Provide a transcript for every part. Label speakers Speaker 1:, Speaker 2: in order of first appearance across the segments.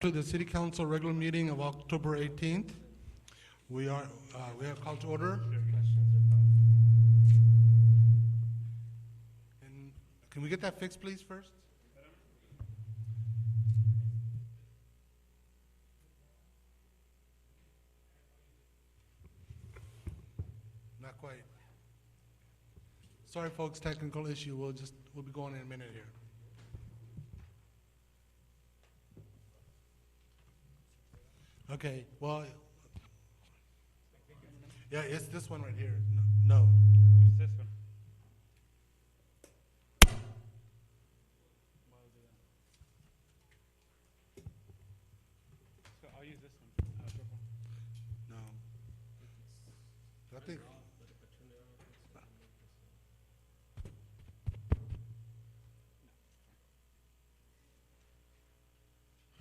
Speaker 1: To the City Council regular meeting of October 18th. We have called to order. And can we get that fixed, please, first? Not quite. Sorry, folks, technical issue. We'll be going in a minute here. Okay, well, yeah, it's this one right here. No.
Speaker 2: It's this one. So I'll use this one.
Speaker 1: No. I think.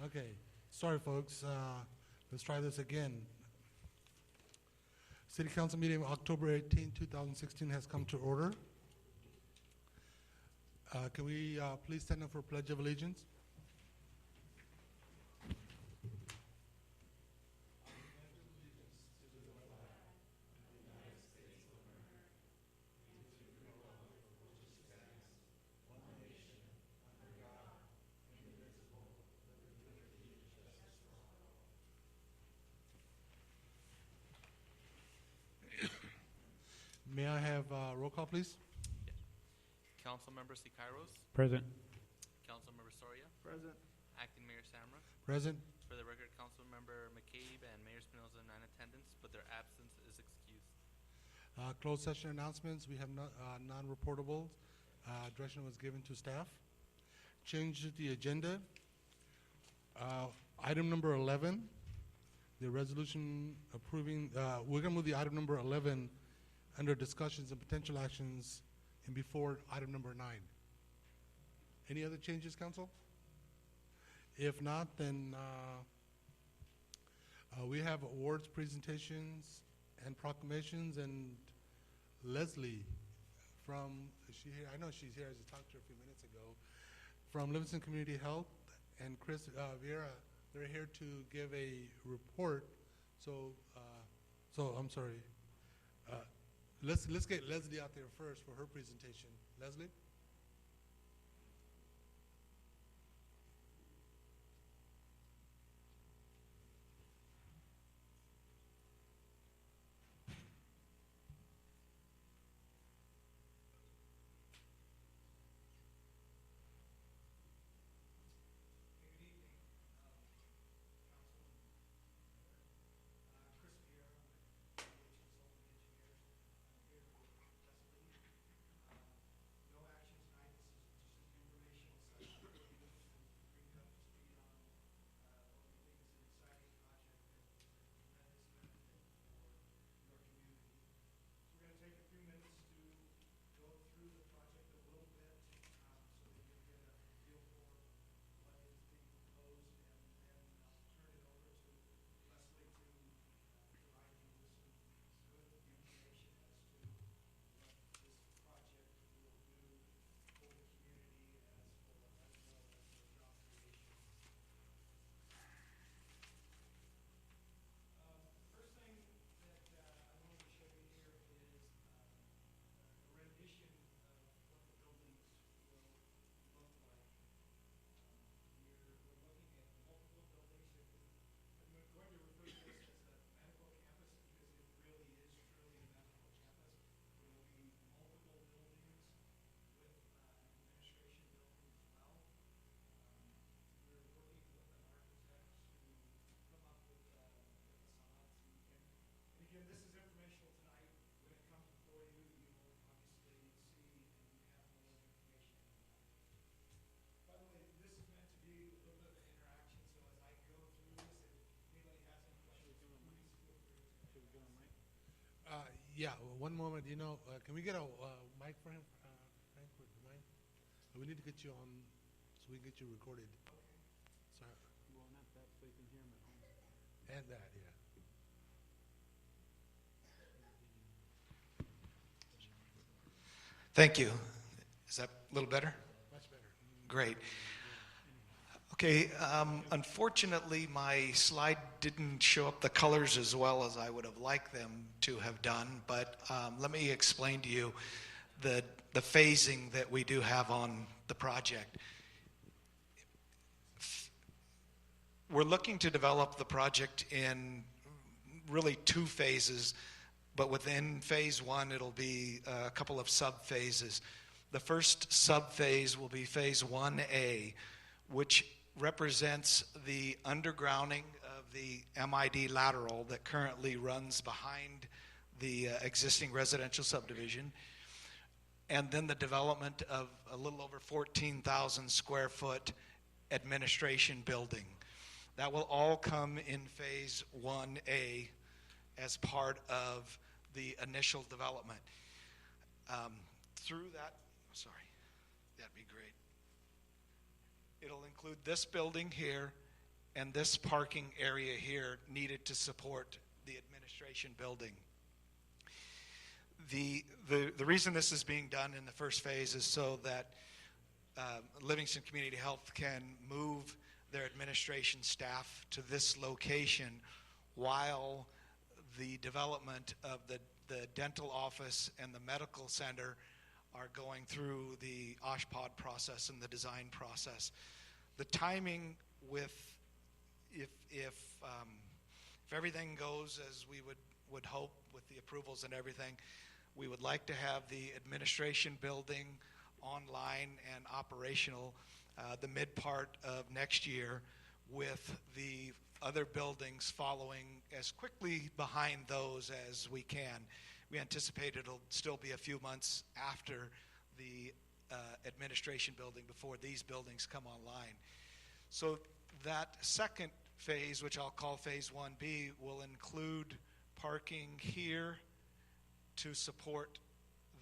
Speaker 1: Okay, sorry, folks. Let's try this again. City Council meeting of October 18, 2016 has come to order. Can we please stand up for Pledge of Allegiance? May I have roll call, please?
Speaker 3: Councilmember Sicairos,
Speaker 2: Present.
Speaker 3: Councilmember Soria,
Speaker 2: Present.
Speaker 3: Acting Mayor Samra.
Speaker 1: Present.
Speaker 3: For the record, Councilmember McCabe and Mayor Espinoza not in attendance, but their absence is excused.
Speaker 1: Closed session announcements. We have non-reportables. Direction was given to staff. Change to the agenda. Item number 11, the resolution approving, we're going to move the item number 11 under discussions and potential actions and before item number 9. Any other changes, council? If not, then we have awards presentations and proclamations, and Leslie from, is she here? I know she's here, I just talked to her a few minutes ago, from Livingston Community Health, and Chris Vieira, they're here to give a report. So I'm sorry. Let's get Leslie out there first for her presentation. Leslie? Yeah, one moment. Can we get a mic for him, Frank? With the mic? We need to get you on so we can get you recorded. Okay. Sorry.
Speaker 2: Well, not that, so you can hear him at home.
Speaker 1: And that, yeah.
Speaker 4: Thank you. Is that a little better?
Speaker 1: Much better.
Speaker 4: Great. Okay, unfortunately, my slide didn't show up the colors as well as I would have liked them to have done, but let me explain to you the phasing that we do have on the project. We're looking to develop the project in really 2 phases, but within phase 1, it'll be a couple of sub-phases. The first sub-phase will be phase 1A, which represents the undergrounding of the MID lateral that currently runs behind the existing residential subdivision, and then the development of a little over 14,000 square foot administration building. That will all come in phase 1A as part of the initial development. Through that, that'd be great. It'll include this building here and this parking area here needed to support the administration building. The reason this is being done in the first phase is so that Livingston Community Health can move their administration staff to this location while the development of the dental office and the medical center are going through the OSHPD process and the design process. The timing with, if everything goes as we would hope with the approvals and everything, we would like to have the administration building online and operational the mid part of next year, with the other buildings following as quickly behind those as we can. We anticipate it'll still be a few months after the administration building before these buildings come online. So that second phase, which I'll call phase 1B, will include parking here to support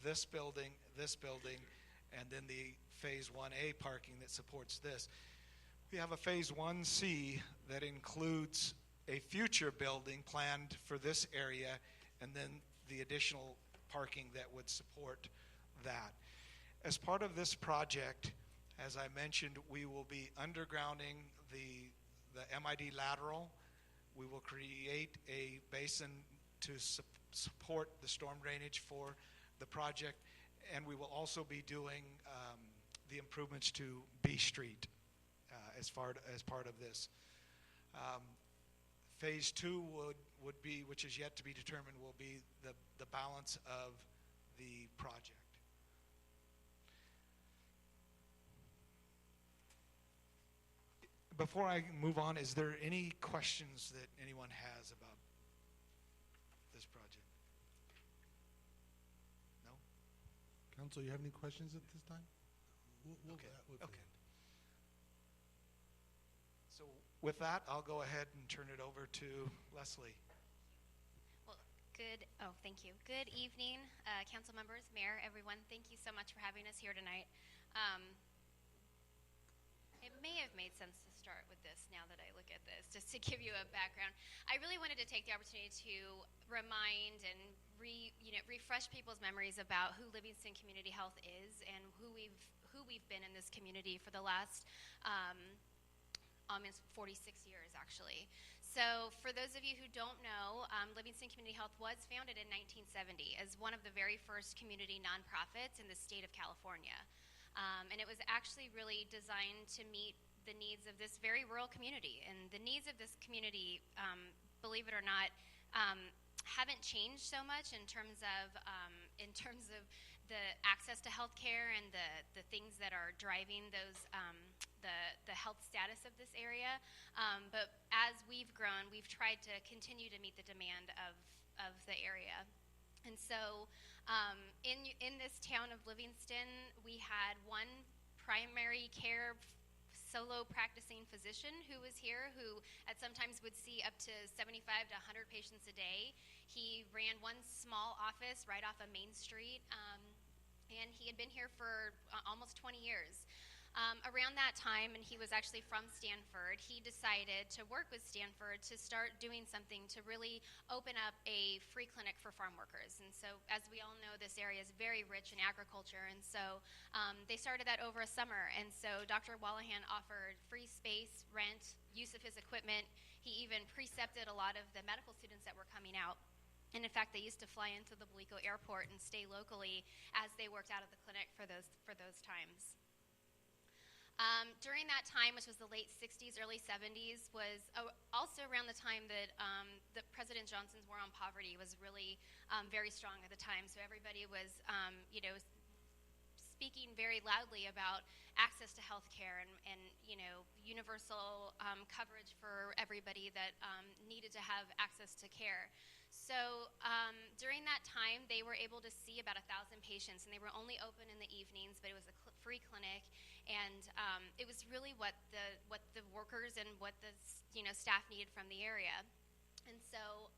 Speaker 4: this building, and then the phase 1A parking that supports this. We have a phase 1C that includes a future building planned for this area, and then the additional parking that would support that. As part of this project, as I mentioned, we will be undergrounding the MID lateral. We will create a basin to support the storm drainage for the project, and we will also be doing the improvements to B Street as part of this. Phase 2 would be, which is yet to be determined, will be the balance of the project. Before I move on, is there any questions that anyone has about this project? No?
Speaker 1: Council, you have any questions at this time?
Speaker 4: Okay. So with that, I'll go ahead and turn it over to Leslie.
Speaker 5: Well, thank you. Good evening, council members, mayor, everyone. Thank you so much for having us here tonight. It may have made sense to start with this now that I look at this, just to give you a background. I really wanted to take the opportunity to remind and refresh people's memories about who Livingston Community Health is and who we've been in this community for the last almost 46 years, actually. So for those of you who don't know, Livingston Community Health was founded in 1970 as one of the very first community nonprofits in the state of California. And it was actually really designed to meet the needs of this very rural community. And the needs of this community, believe it or not, haven't changed so much in terms of the access to healthcare and the things that are driving those the health status of this area. But as we've grown, we've tried to continue to meet the demand of the area. And so in this town of Livingston, we had one primary care solo practicing physician who was here, who at sometimes would see up to 75 to 100 patients a day. He ran one small office right off of Main Street, and he had been here for almost 20 years. Around that time, and he was actually from Stanford, he decided to work with Stanford to start doing something to really open up a free clinic for farm workers. And so, as we all know, this area is very rich in agriculture, and so they started that over a summer. And so Dr. Wallahan offered free space, rent, use of his equipment. He even precepted a lot of the medical students that were coming out. And in fact, they used to fly into the Balico airport and stay locally as they worked out of the clinic for those times. During that time, which was the late 60s, early 70s, was also around the time that the President Johnson's war on poverty was really very strong at the time. So everybody was, speaking very loudly about access to health care and universal coverage for everybody that needed to have access to care. So during that time, they were able to see about 1,000 patients, and they were only open in the evenings, but it was a free clinic, and it was really what the workers and what the staff needed from the area. And so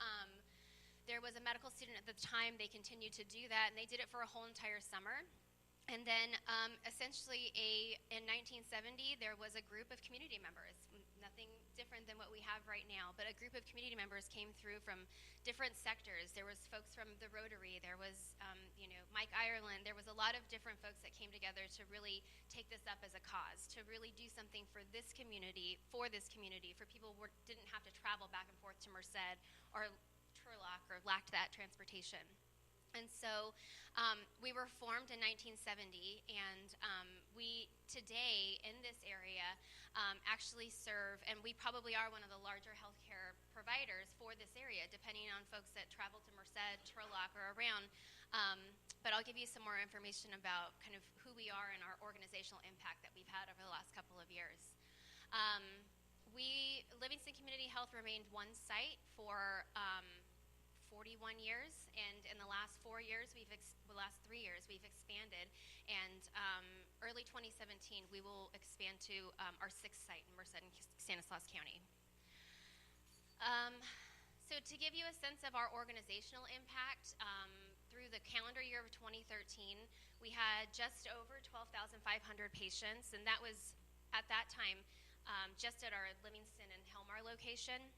Speaker 5: there was a medical student at the time. They continued to do that, and they did it for a whole entire summer. And then essentially in 1970, there was a group of community members, nothing different than what we have right now, but a group of community members came through from different sectors. There was folks from the Rotary, there was Mike Ireland, there was a lot of different folks that came together to really take this up as a cause, to really do something for this community, for people who didn't have to travel back and forth to Merced or Turlock or lacked that transportation. And so we were formed in 1970, and we today in this area actually serve, and we probably are one of the larger healthcare providers for this area, depending on folks that travel to Merced, Turlock, or around. But I'll give you some more information about kind of who we are and our organizational impact that we've had over the last couple of years. Livingston Community Health remained one site for 41 years, and in the last 3 years, we've expanded, and early 2017, we will expand to our 6th site in Merced and Stanislaus County. So to give you a sense of our organizational impact, through the calendar year of 2013, we had just over 12,500 patients, and that was, at that time, just at our Livingston and Helmar location.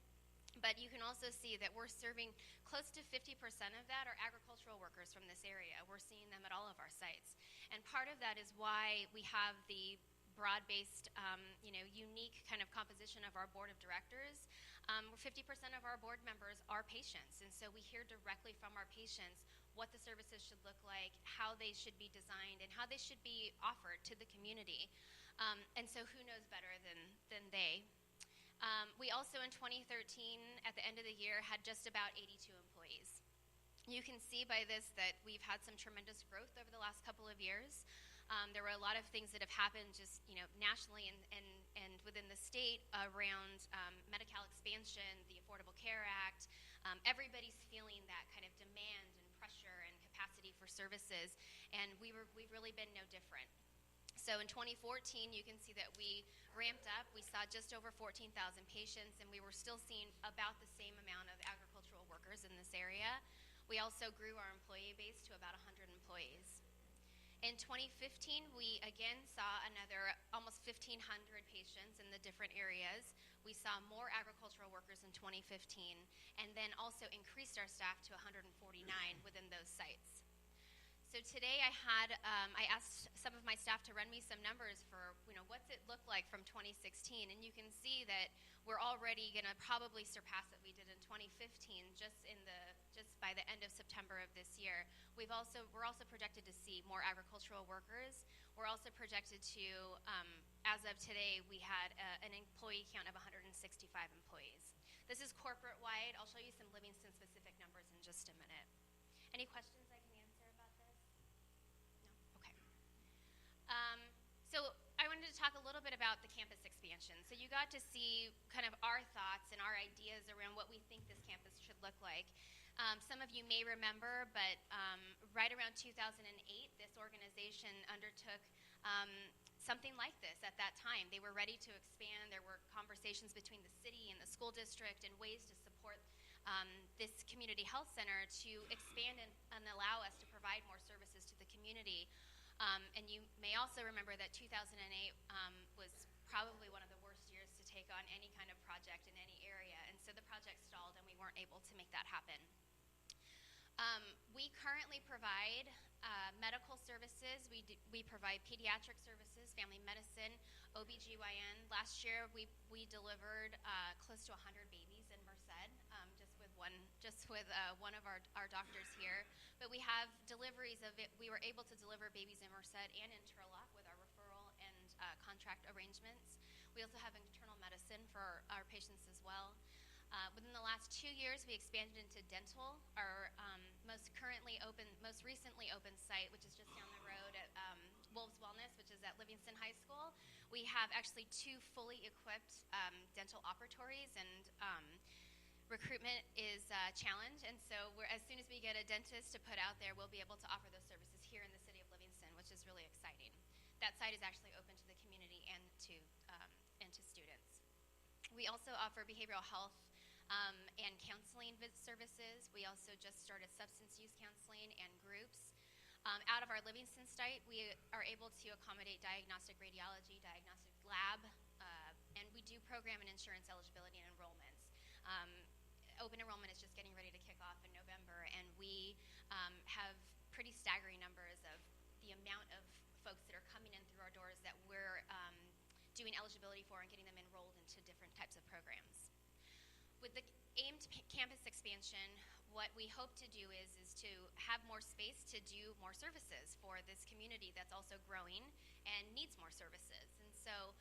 Speaker 5: But you can also see that we're serving close to 50% of that are agricultural workers from this area. We're seeing them at all of our sites. And part of that is why we have the broad-based, unique kind of composition of our board of directors. 50% of our board members are patients, and so we hear directly from our patients what the services should look like, how they should be designed, and how they should be offered to the community. And so who knows better than they? We also, in 2013, at the end of the year, had just about 82 employees. You can see by this that we've had some tremendous growth over the last couple of years. There were a lot of things that have happened just nationally and within the state around Medi-Cal expansion, the Affordable Care Act. Everybody's feeling that kind of demand and pressure and capacity for services, and we've really been no different. So in 2014, you can see that we ramped up. We saw just over 14,000 patients, and we were still seeing about the same amount of agricultural workers in this area. We also grew our employee base to about 100 employees. In 2015, we again saw another almost 1,500 patients in the different areas. We saw more agricultural workers in 2015, and then also increased our staff to 149 within those sites. So today I asked some of my staff to run me some numbers for, what's it look like from 2016, and you can see that we're already going to probably surpass what we did in 2015 just by the end of September of this year. We're also projected to see more agricultural workers. We're also projected to, as of today, we had an employee count of 165 employees. This is corporate-wide. I'll show you some Livingston-specific numbers in just a minute. Any questions I can answer about this? No? Okay. So I wanted to talk a little bit about the campus expansion. So you got to see kind of our thoughts and our ideas around what we think this campus should look like. Some of you may remember, but right around 2008, this organization undertook something like this at that time. They were ready to expand. There were conversations between the city and the school district and ways to support this community health center to expand and allow us to provide more services to the community. And you may also remember that 2008 was probably one of the worst years to take on any kind of project in any area, and so the project stalled and we weren't able to make that happen. We currently provide medical services. We provide pediatric services, family medicine, OBGYN. Last year we delivered close to 100 babies in Merced, just with one of our doctors here. But we have deliveries of it. We were able to deliver babies in Merced and in Turlock with our referral and contract arrangements. We also have internal medicine for our patients as well. Within the last 2 years, we expanded into dental. Our most recently open site, which is just down the road at Wolves Wellness, which is at Livingston High School. We have actually 2 fully equipped dental operatories, and recruitment is challenged. And so as soon as we get a dentist to put out there, we'll be able to offer those services here in the city of Livingston, which is really exciting. That site is actually open to the community and to students. We also offer behavioral health and counseling services. We also just started substance use counseling and groups. Out of our Livingston site, we are able to accommodate diagnostic radiology, diagnostic lab, and we do program and insurance eligibility and enrollments. Open enrollment is just getting ready to kick off in November, and we have pretty staggering numbers of the amount of folks that are coming in through our doors that we're doing eligibility for and getting them enrolled into different types of programs. With the aimed campus expansion, what we hope to do is to have more space to do more services for this community that's also growing and needs more services. And so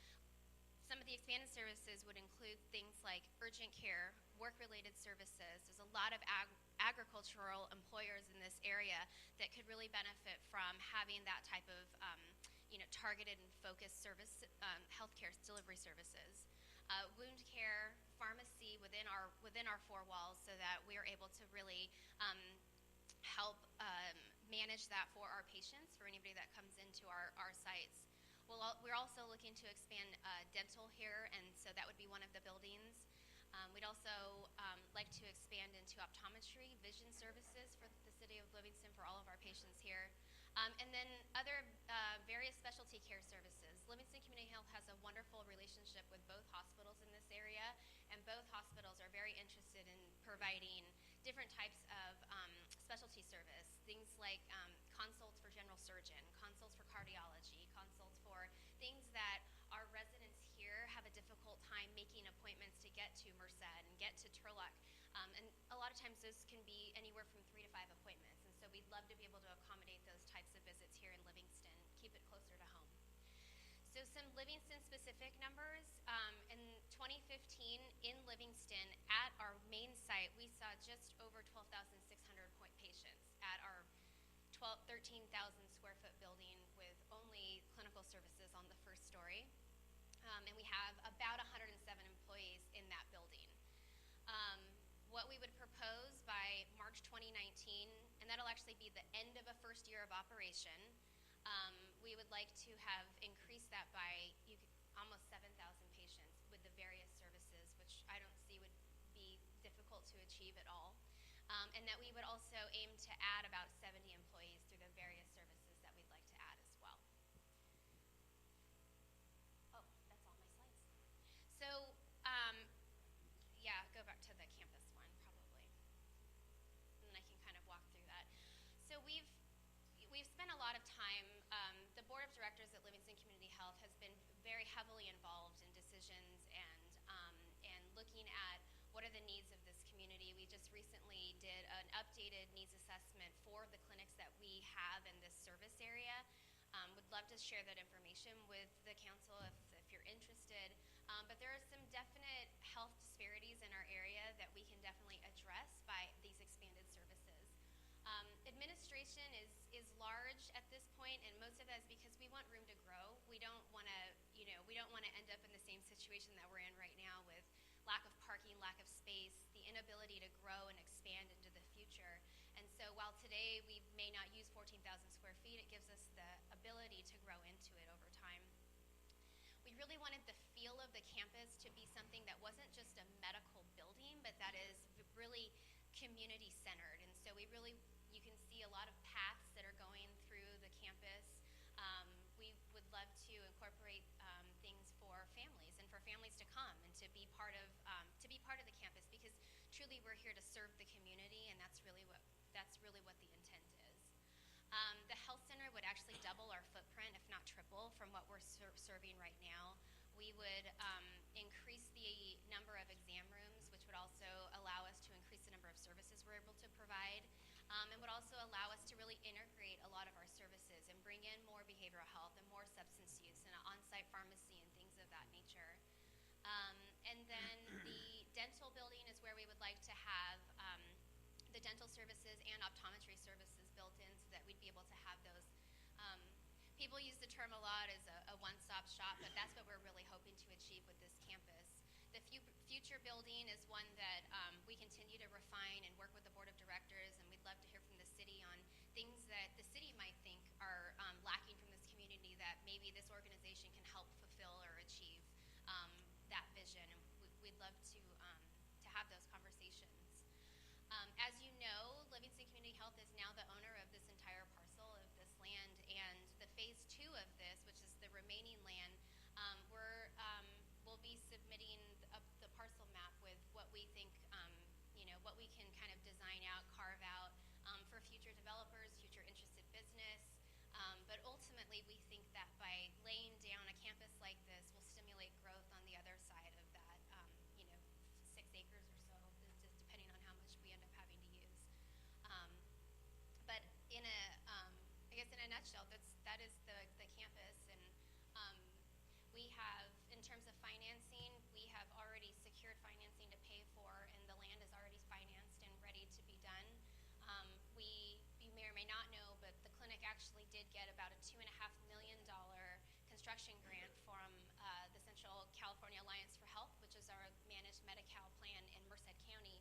Speaker 5: some of the expanded services would include things like urgent care, work-related services. There's a lot of agricultural employers in this area that could really benefit from having that type of targeted and focused service, healthcare delivery services. Wound care, pharmacy within our 4 walls, so that we are able to really help manage that for our patients, for anybody that comes into our sites. We're also looking to expand dental here, and so that would be one of the buildings. We'd also like to expand into optometry, vision services for the city of Livingston for all of our patients here. And then other various specialty care services. Livingston Community Health has a wonderful relationship with both hospitals in this area, and both hospitals are very interested in providing different types of specialty service, things like consults for general surgeon, consults for cardiology, consults for things that our residents here have a difficult time making appointments to get to Merced and get to Turlock. And a lot of times those can be anywhere from 3 to 5 appointments, and so we'd love to be able to accommodate those types of visits here in Livingston, keep it closer to home. So some Livingston-specific numbers. In 2015, in Livingston, at our main site, we saw just over 12,600 patients at our 13,000 square foot building with only clinical services on the first story. And we have about 107 employees in that building. What we would propose by March 2019, and that'll actually be the end of a first year of operation, we would like to have increased that by almost 7,000 patients with the various services, which I don't see would be difficult to achieve at all. And that we would also aim to add about 70 employees through the various services that we'd like to add as well. Oh, that's all my slides. So, yeah, go back to the campus one, probably. And I can kind of walk through that. So we've spent a lot of time, the board of directors at Livingston Community Health has been very heavily involved in decisions and looking at what are the needs of this community. We just recently did an updated needs assessment for the clinics that we have in this service area. Would love to share that information with the council if you're interested. But there are some definite health disparities in our area that we can definitely address by these expanded services. Administration is large at this point, and most of that is because we want room to grow. We don't want to, end up in the same situation that we're in right now with lack of parking, lack of space, the inability to grow and expand into the future. And so while today we may not use 14,000 square feet, it gives us the ability to grow into it over time. We really wanted the feel of the campus to be something that wasn't just a medical building, but that is really community-centered. And so you can see a lot of paths that are going through the campus. that's really what the intent is. The health center would actually double our footprint, if not triple, from what we're serving right now. We would increase the number of exam rooms, which would also allow us to increase the number of services we're able to provide, and would also allow us to really integrate a lot of our services and bring in more behavioral health and more substance use and an on-site pharmacy and things of that nature. And then the dental building is where we would like to have the dental services and optometry services built in so that we'd be able to have those. People use the term a lot as a one-stop shop, but that's what we're really hoping to achieve with this campus. The future building is one that we continue to refine and work with the board of directors, and we'd love to hear from the city on things that the city might think are lacking from this community that maybe this organization can help fulfill or achieve that vision. And we'd love to have those conversations. As you know, Livingston Community Health is now the owner of this entire parcel of this land, and the phase 2 of this, which is the remaining land, we'll be submitting the parcel map with what we think, what we can kind of design out, carve out for future developers, future interested business. But ultimately, we think that by laying down a campus like this will stimulate growth on the other side of that, 6 acres or so, just depending on how much we end up having to use. But I guess in a nutshell, that is the campus. And we have, in terms of financing, we have already secured financing to pay for, and the land is already financed and ready to be done. You may or may not know, but the clinic actually did get about a $2.5 million construction grant from the Central California Alliance for Health, which is our managed Medi-Cal plan in Merced County,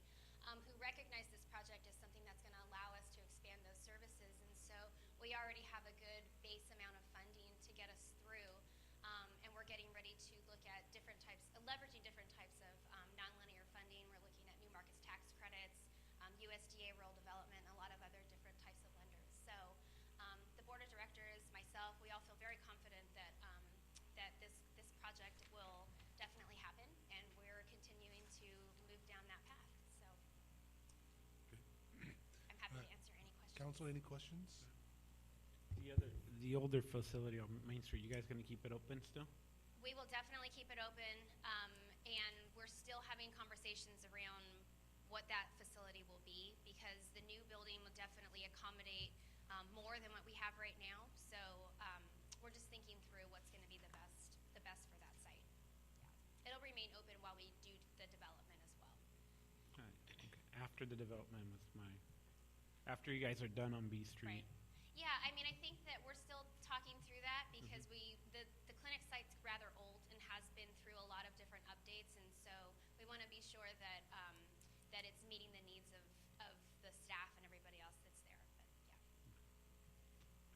Speaker 5: who recognized this project as something that's going to allow us to expand those services. And so we already have a good base amount of funding to get us through, and we're getting ready to look at leveraging different types of nonlinear funding. We're looking at New Markets tax credits, USDA rural development, and a lot of other different types of lenders. So the board of directors, myself, we all feel very confident that this project will definitely happen, and we're continuing to move down that path. So I'm happy to answer any questions.
Speaker 1: Council, any questions?
Speaker 2: The older facility on Main Street, you guys gonna keep it open still?
Speaker 5: We will definitely keep it open, and we're still having conversations around what that facility will be, because the new building will definitely accommodate more than what we have right now. So we're just thinking through what's going to be the best for that site. Yeah. It'll remain open while we do the development as well.
Speaker 2: All right, okay. After the development after you guys are done on B Street.
Speaker 5: Right. Yeah, I mean, I think that we're still talking through that because the clinic site's rather old and has been through a lot of different updates, and so we want to be sure that that it's meeting the needs of the staff and everybody else that's there. But yeah.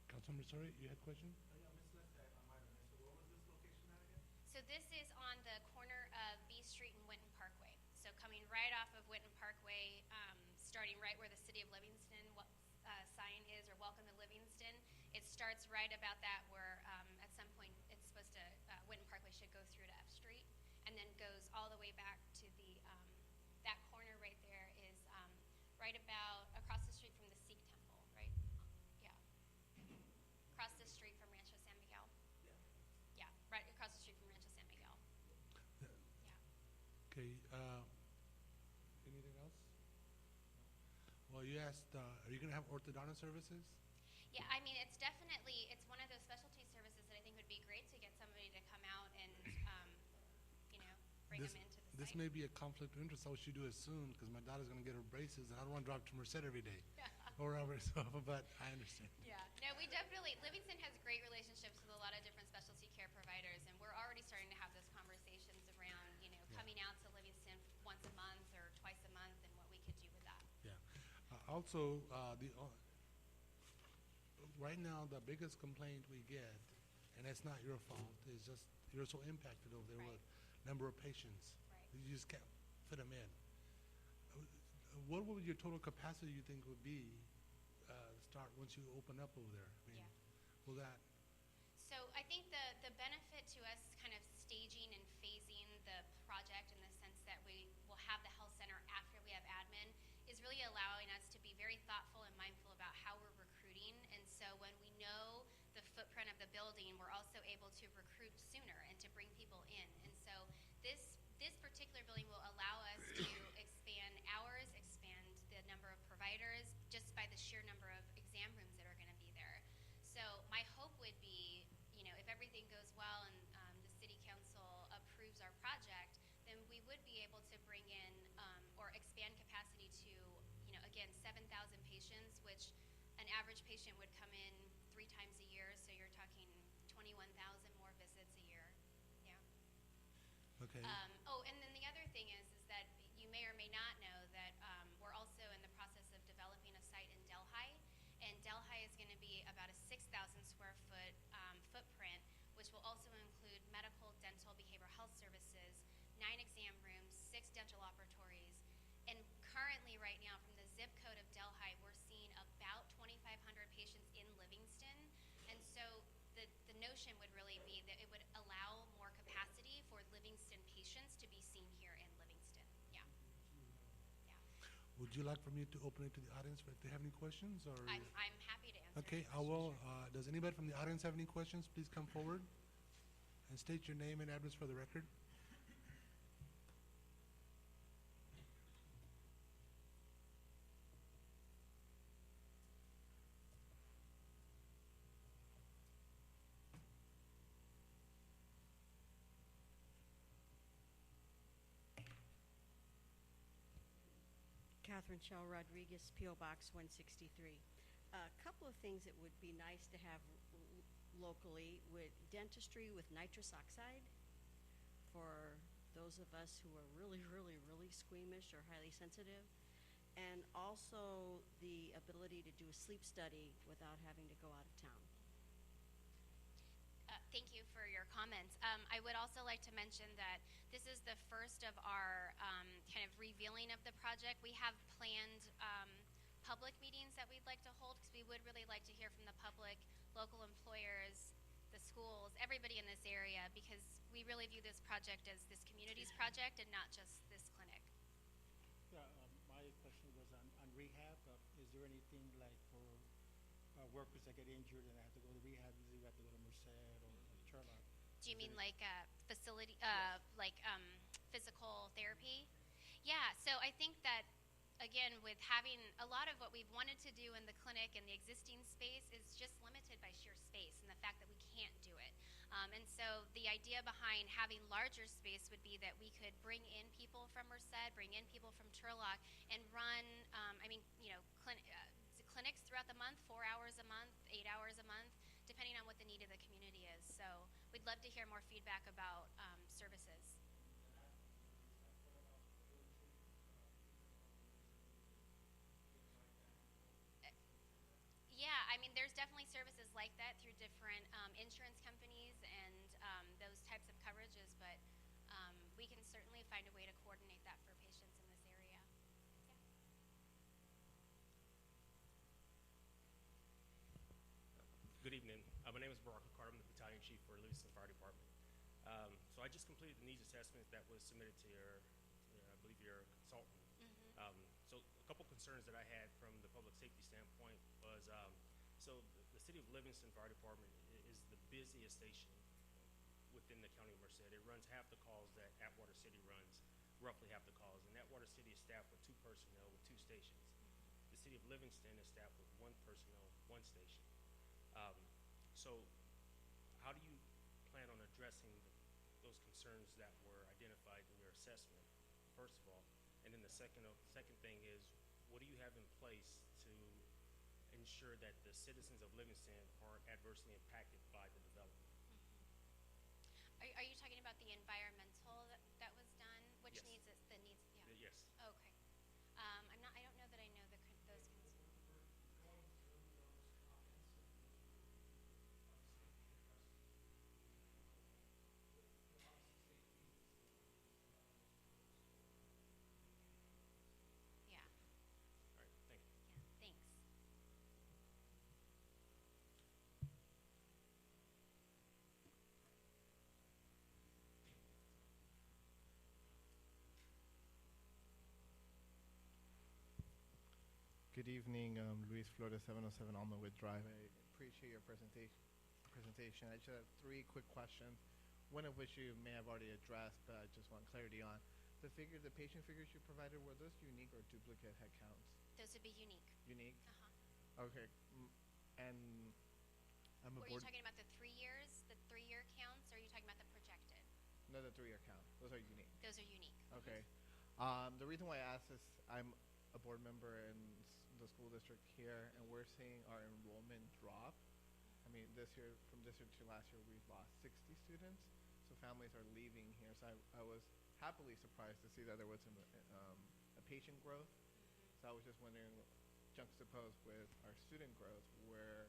Speaker 1: Councilmember Sori, you had a question?
Speaker 6: Yeah, Ms. Lester, I might have missed it. What was this location at again?
Speaker 5: So this is on the corner of B Street and Winton Parkway. So coming right off of Winton Parkway, starting right where the City of Livingston sign is, or Welcome to Livingston. It starts right about that where at some point it's supposed to, Winton Parkway should go through to F Street, and then goes all the way back to the, that corner right there is right about across the street from the Sikh temple, right? Yeah. Across the street from Rancho San Miguel. Yeah, right across the street from Rancho San Miguel. Yeah.
Speaker 1: Okay, anything else? Well, you asked, are you gonna have orthodontist services?
Speaker 5: Yeah, I mean, it's one of those specialty services that I think would be great to get somebody to come out and, bring them into the
Speaker 1: This
Speaker 5: site.
Speaker 1: may be a conflict of interest. I wish you do it soon, because my daughter's gonna get her braces, and I don't wanna drive to Merced every day. Or wherever, so, but I understand.
Speaker 5: Yeah, no, Livingston has great relationships with a lot of different specialty care providers, and we're already starting to have those conversations around, coming out to Livingston once a month or twice a month and what we could do with that.
Speaker 1: Yeah. Also, right now, the biggest complaint we get, and it's not your fault, is just you're so impacted over there
Speaker 5: Right.
Speaker 1: with number of patients.
Speaker 5: Right.
Speaker 1: You just can't fit them in. What would your total capacity you think would be start once you open up over there? I mean,
Speaker 5: Yeah.
Speaker 1: will that?
Speaker 5: So I think the benefit to us kind of staging and phasing the project in the sense that we will have the health center after we have admin is really allowing us to be everything goes well and the city council approves our project, then we would be able to bring in or expand capacity to, again, 7,000 patients, which an average patient would come in 3 times a year, so you're talking 21,000 more visits a year. Yeah.
Speaker 1: Okay.
Speaker 5: And then the other thing is that you may or may not know that we're also in the process of developing a site in Delhi, and Delhi is going to be about a 6,000 square foot footprint, which will also include medical, dental, behavioral health services, 9 exam rooms, 6 dental operatories, and currently right now from the zip code of Delhi, we're seeing about 2,500 patients in Livingston, and so the notion would really be that it would allow more capacity for Livingston patients to be seen here in Livingston. Yeah. Yeah.
Speaker 1: Would you like for me to open it to the audience if they have any questions, or?
Speaker 5: I'm happy to answer.
Speaker 1: Okay,
Speaker 5: any
Speaker 1: I will.
Speaker 5: questions, sure.
Speaker 1: Does anybody from the audience have any questions? Please come forward and state your name and address for the record.
Speaker 7: Catherine Shell Rodriguez, P.O. Box 163. A couple of things that would be nice to have locally with dentistry with nitrous oxide for those of us who are really, really, really squeamish or highly sensitive, and also the ability to do a sleep study without having to go out of town.
Speaker 5: Thank you for your comments. I would also like to mention that this is the first of our kind of revealing of the project. We have planned public meetings that we'd like to hold because we would really like to hear from the public, local employers, the schools, everybody in this area, because we really view this project as this community's project and not just this clinic.
Speaker 6: Yeah, my question was on rehab. Is there anything like for workers that get injured and have to go to rehab? Usually we have to go to Merced or Sherlock.
Speaker 5: Do you
Speaker 6: Is
Speaker 5: mean
Speaker 6: there-
Speaker 5: like facility, like physical therapy? Yeah, so I think that, again, with having a lot of what we've wanted to do in the clinic and the existing space is just limited by sheer space and the fact that we can't do it. And so the idea behind having larger space would be that we could bring in people from Merced, bring in people from Turlock, and run, clinics throughout the month, 4 hours a month, 8 hours a month, depending on what the need of the community is. So we'd love to hear more feedback about services. Yeah, I mean, there's definitely services like that through different insurance companies and those types of coverages, but we can certainly find a way to coordinate that for patients in this area. Yeah.
Speaker 8: Good evening. My name is Barack Carter. I'm the battalion chief for Livingston Fire Department. So I just completed the needs assessment that was submitted to I believe your consultant. So a couple concerns that I had from the public safety standpoint was, so the city of Livingston Fire Department is the busiest station within the county of Merced. It runs half the calls that Atwater City runs, roughly half the calls. And Atwater City is staffed with 2 personnel with 2 stations. The city of Livingston is staffed with 1 personnel, 1 station. So how do you plan on addressing those concerns that were identified in your assessment, first of all? And then the second thing is, what do you have in place to ensure that the citizens of Livingston aren't adversely impacted by the development?
Speaker 5: Are you talking about the environmental that was done? Which
Speaker 8: Yes.
Speaker 5: needs it? The needs, yeah.
Speaker 8: Yes.
Speaker 5: Okay. I don't know that I know those concerns. Yeah.
Speaker 8: All right, thank you.
Speaker 5: Yeah. Thanks.
Speaker 9: Good evening, Luis Flores, 707 Almawood Drive. I appreciate your presentation. I just have 3 quick questions, one of which you may have already addressed, but I just want clarity on. The patient figures you provided, were those unique or duplicate head counts?
Speaker 5: Those would be unique.
Speaker 9: Unique?
Speaker 5: Uh-huh.
Speaker 9: Okay. And I'm a
Speaker 5: Were you
Speaker 9: board.
Speaker 5: talking about the 3 years? The 3-year counts, or are you talking about the projected?
Speaker 9: No, the 3-year count. Those are unique.
Speaker 5: Those are unique.
Speaker 9: Okay. The reason why I asked is I'm a board member in the school district here, and we're seeing our enrollment drop. I mean, this year, from this year to last year, we've lost 60 students. So families are leaving here. So I was happily surprised to see that there was a patient growth. So I was just wondering, juxtaposed with our student growth, where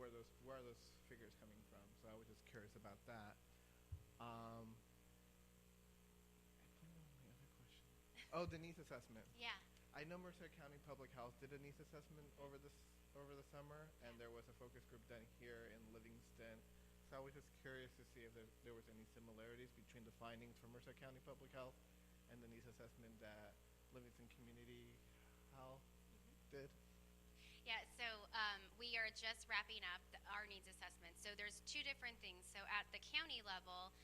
Speaker 9: are those figures coming from? So I was just curious about that. I don't know my other question. Oh, the needs assessment.
Speaker 5: Yeah.
Speaker 9: I know Merced County Public Health did a needs assessment over the summer, and there was a focus group done here in Livingston. So I was just curious to see if there was any similarities between the findings from Merced County Public Health and the needs assessment that Livingston Community Health did.
Speaker 5: Yeah, so we are just wrapping up our needs assessment. So there's two different things. So at the county level,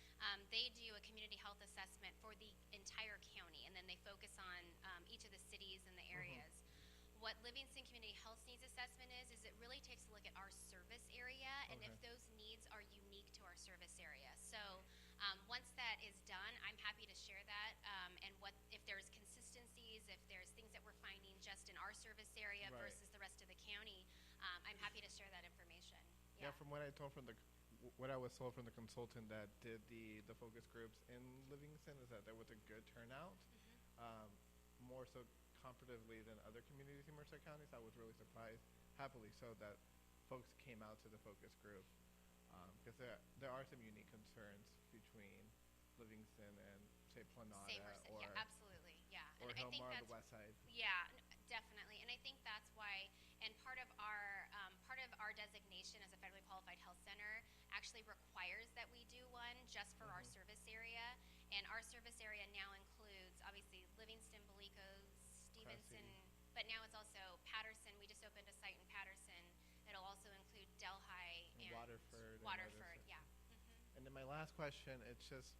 Speaker 5: they do a community health assessment for the entire county, and then they focus on each of the cities and the areas. What Livingston Community Health Needs Assessment is it really takes a look at our service area and if those needs are unique to our service area. So once that is done, I'm happy to share that, and if there's consistencies, if there's things that we're finding just in our service area versus the rest of the county, I'm happy to share that information.
Speaker 9: Yeah, from what I was told from the consultant that did the focus groups in Livingston is that there was a good turnout, more so comparatively than other communities in Merced County. So I was really surprised, happily so, that folks came out to the focus group, because there are some unique concerns between Livingston and, say, Planada or
Speaker 5: yeah, absolutely, yeah.
Speaker 9: or
Speaker 5: And I think
Speaker 9: Hillmar on
Speaker 5: that's
Speaker 9: the west side.
Speaker 5: Yeah, definitely. And I think that's why, and part of our designation as a federally qualified health center actually requires that we do one just for our service area. And our service area now includes, obviously, Livingston, Belico, Stevenson, but now it's also Patterson. We just opened a site in Patterson. It'll also include Delhi and
Speaker 9: Waterford.
Speaker 5: Waterford, yeah.
Speaker 9: And then my last question, it's just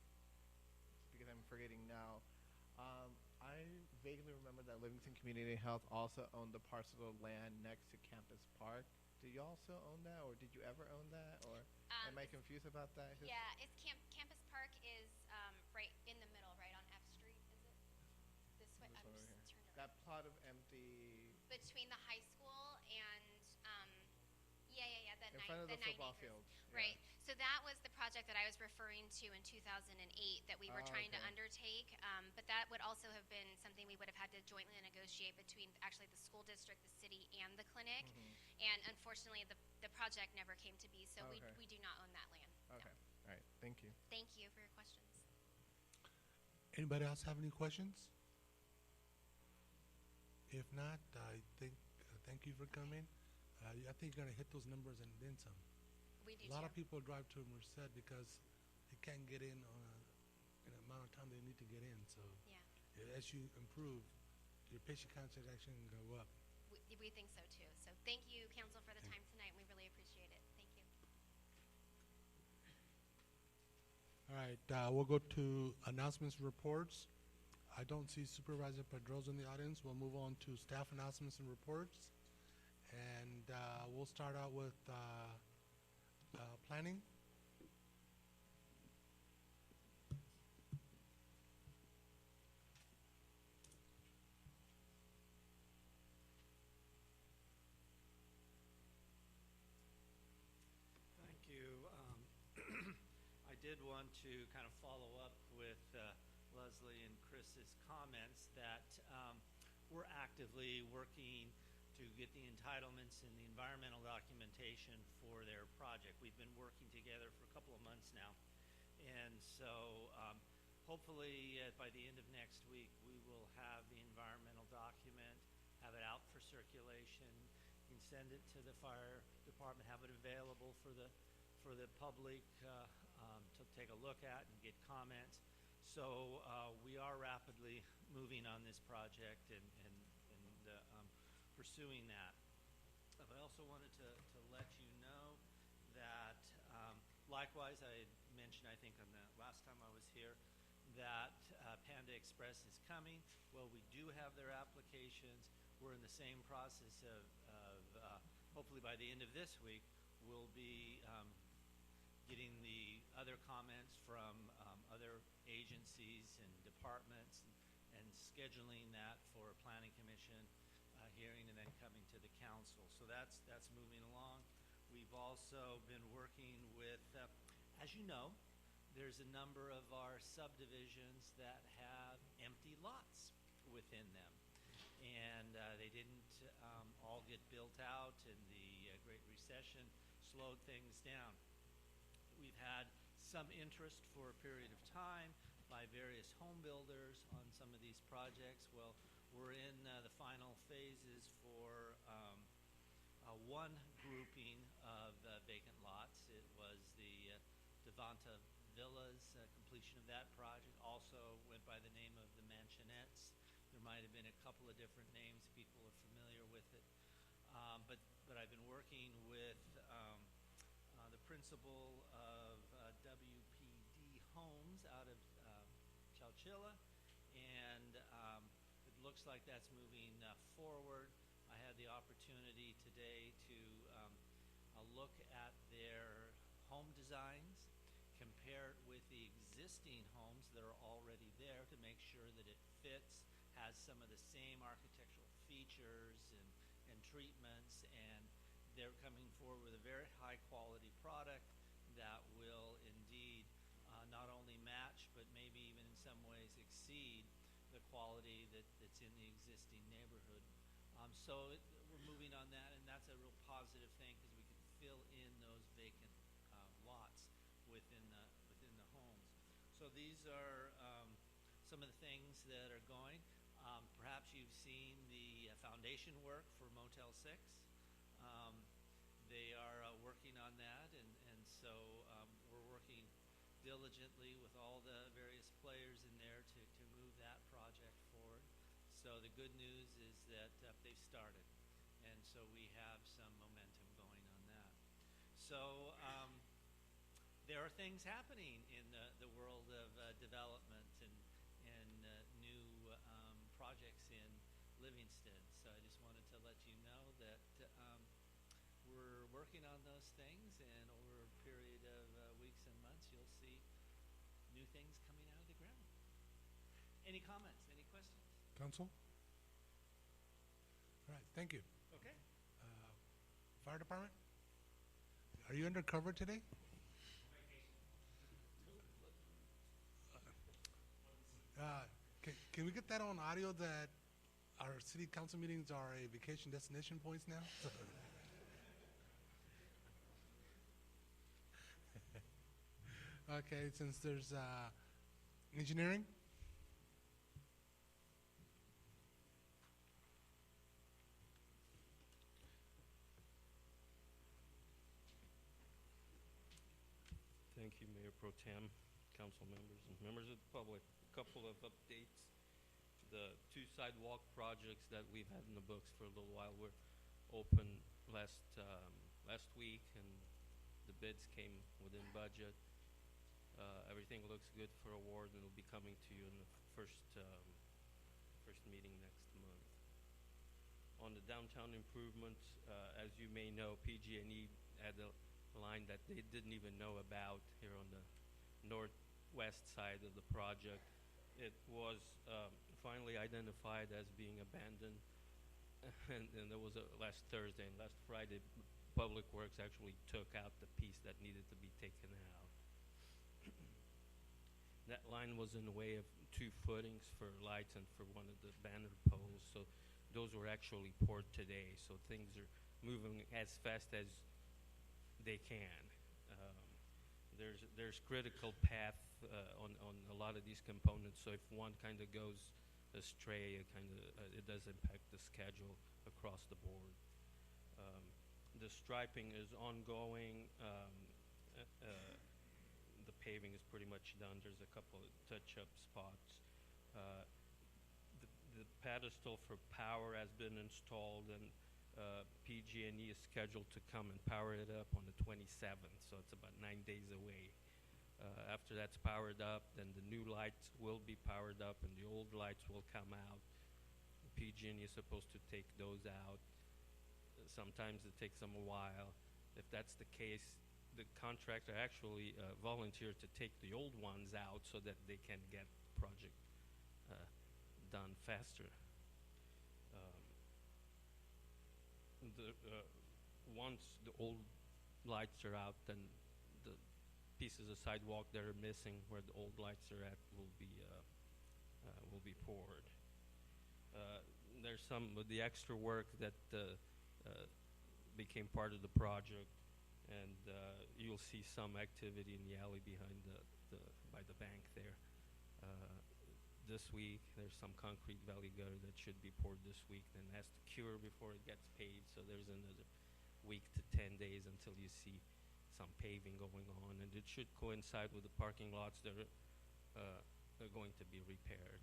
Speaker 9: because I'm forgetting now. I vaguely remember that Livingston Community Health also owned the parcel of land next to Campus Park. Do you also own that, or did you ever own that, or am I confused about that?
Speaker 5: Yeah, it's Campus Park is right in the middle, right on F Street, is it? This way.
Speaker 9: This
Speaker 5: I'm
Speaker 9: one over
Speaker 5: just
Speaker 9: here.
Speaker 5: turned around.
Speaker 9: That plot of empty
Speaker 5: Between the high school and
Speaker 9: in front of the
Speaker 5: 9
Speaker 9: football
Speaker 5: acres.
Speaker 9: field.
Speaker 5: Right. So that was the project that I was referring to in 2008 that we were trying to
Speaker 9: okay.
Speaker 5: undertake. But that would also have been something we would have had to jointly negotiate between actually the school district, the city, and the clinic. And unfortunately, the project never came to be. So
Speaker 9: Okay.
Speaker 5: we do not own that land.
Speaker 9: Okay. All right. Thank you.
Speaker 5: Thank you for your questions.
Speaker 1: Anybody else have any questions? If not, I think, thank you for coming. I think you're going to hit those numbers and then some.
Speaker 5: We do
Speaker 1: A lot
Speaker 5: too.
Speaker 1: of people drive to Merced because they can't get in in the amount of time they need to get in. So as you improve, your patient counts should actually go up.
Speaker 5: We think so too. So thank you, Council, for the time tonight. We really appreciate it. Thank you.
Speaker 1: All right, we'll go to announcements and reports. I don't see Supervisor Pedroza in the audience. We'll move on to staff announcements and reports. And we'll start out with planning.
Speaker 10: Thank you. I did want to kind of follow up with Leslie and Chris's comments that we're actively working to get the entitlements and the environmental documentation for their project. We've been working together for a couple of months now. And so hopefully by the end of next week, we will have the environmental document, have it out for circulation. You can send it to the fire department, have it available for the public to take a look at and get comments. So we are rapidly moving on this project and pursuing that. I also wanted to let you know that likewise, I mentioned, I think on the last time I was here, that Panda Express is coming. Well, we do have their applications. We're in the same process of hopefully by the end of this week, we'll be getting the other comments from other agencies and departments, and scheduling that for a planning commission hearing and then coming to the council. So that's moving along. We've also been working with, as you know, there's a number of our subdivisions that have empty lots within them. And they didn't all get built out, and the Great Recession slowed things down. We've had some interest for a period of time by various home builders on some of these projects. Well, we're in the final phases for one grouping of vacant lots. It was the Devonta Villas completion of that project. Also went by the name of the Mansionettes. There might have been a couple of different names. People are familiar with it. But I've been working with the principal of WPD Homes out of Chowchilla, and it looks like that's moving forward. I had the opportunity today to look at their home designs, compare it with the existing homes that are already there to make sure that it fits, has some of the same architectural features and treatments, and they're coming forward with a very high quality product that will indeed not only match but maybe even in some ways exceed the quality that's in the existing neighborhood. So we're moving on that, and that's a real positive thing because we can fill in those vacant lots within the homes. So these are some of the things that are going. Perhaps you've seen the foundation work for Motel 6. They are working on that, and so we're working diligently with all the various players in there to move that project forward. So the good news is that they've started, and so we have some momentum going on that. So there are things happening in the world of development and new projects in Livingston. So I just wanted to let you know that we're working on those things, and over a period of weeks and months, you'll see new things coming out of the ground. Any comments? Any questions?
Speaker 1: Council? All right, thank you.
Speaker 10: Okay.
Speaker 1: Fire department? Are you undercover today? Can we get that on audio that our city council meetings are a vacation destination points now? Okay, since there's engineering?
Speaker 11: Thank you, Mayor Pro Tem, council members, and members of the public. A couple of updates. The 2 sidewalk projects that we've had in the books for a little while were open last week, and the bids came within budget. Everything looks good for award, and it'll be coming to you in the first meeting next month. On the downtown improvements, as you may know, PG&E had a line that they didn't even know about here on the northwest side of the project. It was finally identified as being abandoned, and there was last Thursday and last Friday, Public Works actually took out the piece that needed to be taken out. That line was in the way of 2 footings for lights and for one of the banner poles, so those were actually poured today. So things are moving as fast as they can. There's critical path on a lot of these components, so if one kind of goes astray, it does impact the schedule across the board. The striping is ongoing. The paving is pretty much done. There's a couple of touch-up spots. The pedestal for power has been installed, and PG&E is scheduled to come and power it up on the 27th, so it's about 9 days away. After that's powered up, then the new lights will be powered up and the old lights will come out. PG&E is supposed to take those out. Sometimes it takes them a while. If that's the case, the contractor actually volunteered to take the old ones out so that they can get project done faster. Once the old lights are out, then the pieces of sidewalk that are missing where the old lights are at will be poured. There's some of the extra work that became part of the project, and you'll see some activity in the alley behind by the bank there. This week, there's some concrete valley gutter that should be poured this week, then has to cure before it gets paved. So there's another week to 10 days until you see some paving going on, and it should coincide with the parking lots that are going to be repaired.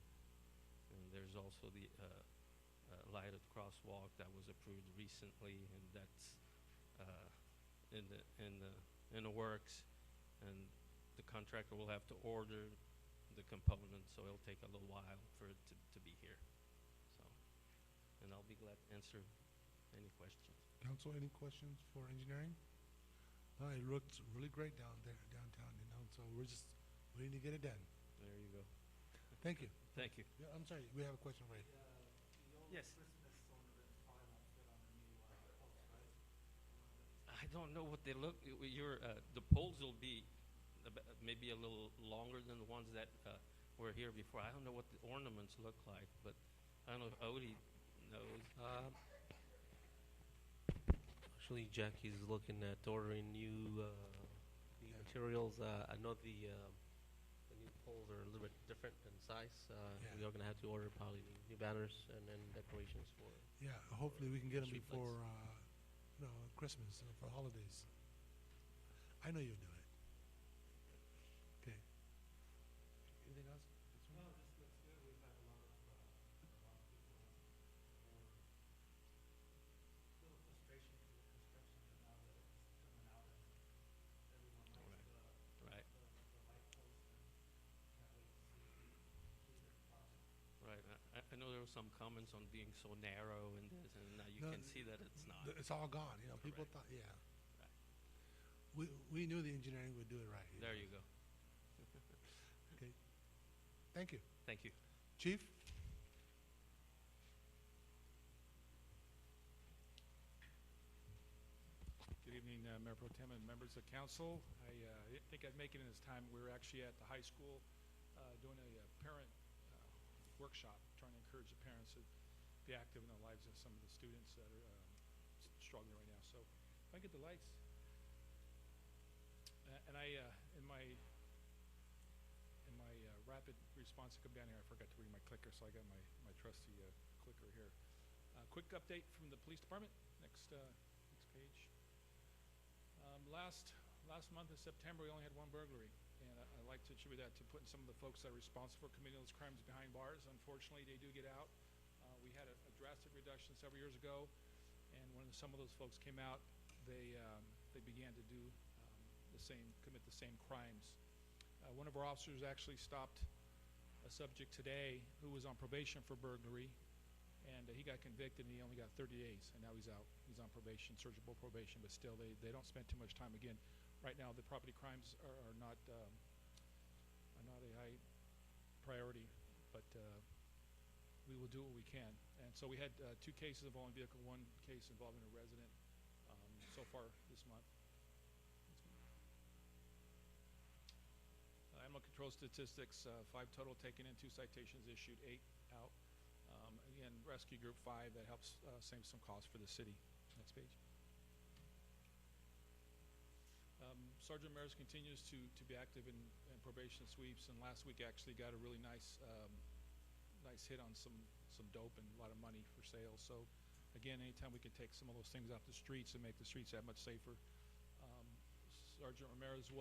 Speaker 11: And there's also the lighted crosswalk that was approved recently, and that's in the works. And the contractor will have to order the components, so it'll take a little while for it to be here. So, and I'll be glad to answer any questions.
Speaker 1: Council, any questions for engineering? No, it looks really great downtown, so we're just waiting to get it done.
Speaker 11: There you go.
Speaker 1: Thank you.
Speaker 11: Thank you.
Speaker 1: Yeah, I'm sorry, we have a question for you.
Speaker 11: Yes. I don't know what they look. The poles will be maybe a little longer than the ones that were here before. I don't know what the ornaments look like, but I don't know if Odie knows.
Speaker 12: Actually, Jackie's looking at ordering new materials. I know the new poles are a little bit different in size. We are going to have to order probably new banners and then decorations for.
Speaker 1: Yeah, hopefully we can get them
Speaker 12: Street
Speaker 1: before Christmas, for holidays. I know you'll do it. Okay. Anything else?
Speaker 6: No, this looks good. We've had a lot of people little frustration for the construction, but now that it's coming out and everyone likes
Speaker 11: Right.
Speaker 6: the light post, and can't wait to see the project.
Speaker 11: Right. I know there were some comments on being so narrow and this, and now you
Speaker 1: No,
Speaker 11: can see that it's not.
Speaker 1: It's all gone, people
Speaker 11: Correct.
Speaker 1: thought, yeah.
Speaker 11: Right.
Speaker 1: We knew the engineering would do it right.
Speaker 11: There you go.
Speaker 1: Okay. Thank you.
Speaker 11: Thank you.
Speaker 1: Chief?
Speaker 13: Good evening, Mayor Pro Tem and members of council. I didn't think I'd make it in this time. We were actually at the high school doing a parent workshop, trying to encourage the parents to be active in the lives of some of the students that are struggling right now. So if I get the lights. And I, in my rapid response to come down here, I forgot to bring my clicker, so I got my trusty clicker here. Quick update from the police department. Next page. Last month in September, we only had one burglary, and I like to attribute that to putting some of the folks that are responsible for committing those crimes behind bars. Unfortunately, they do get out. We had a drastic reduction several years ago, and when some of those folks came out, they began to do commit the same crimes. One of our officers actually stopped a subject today who was on probation for burglary, and he got convicted, and he only got 30 days, and now he's out. He's on probation, surgical probation, but still they don't spend too much time. Again, right now the property crimes are not a high priority, but we will do what we can. And so we had 2 cases involving vehicle, 1 case involving a resident so far this month. Animal control statistics, 5 total taken in, 2 citations issued, 8 out. Again, Rescue Group 5, that helps save some costs for the city. Next page. Sergeant Maris continues to be active in probation sweeps, and last week actually got a really nice hit on some dope and a lot of money for sale. So again, anytime we can take some of those things off the streets and make the streets that much safer. Sergeant Ramirez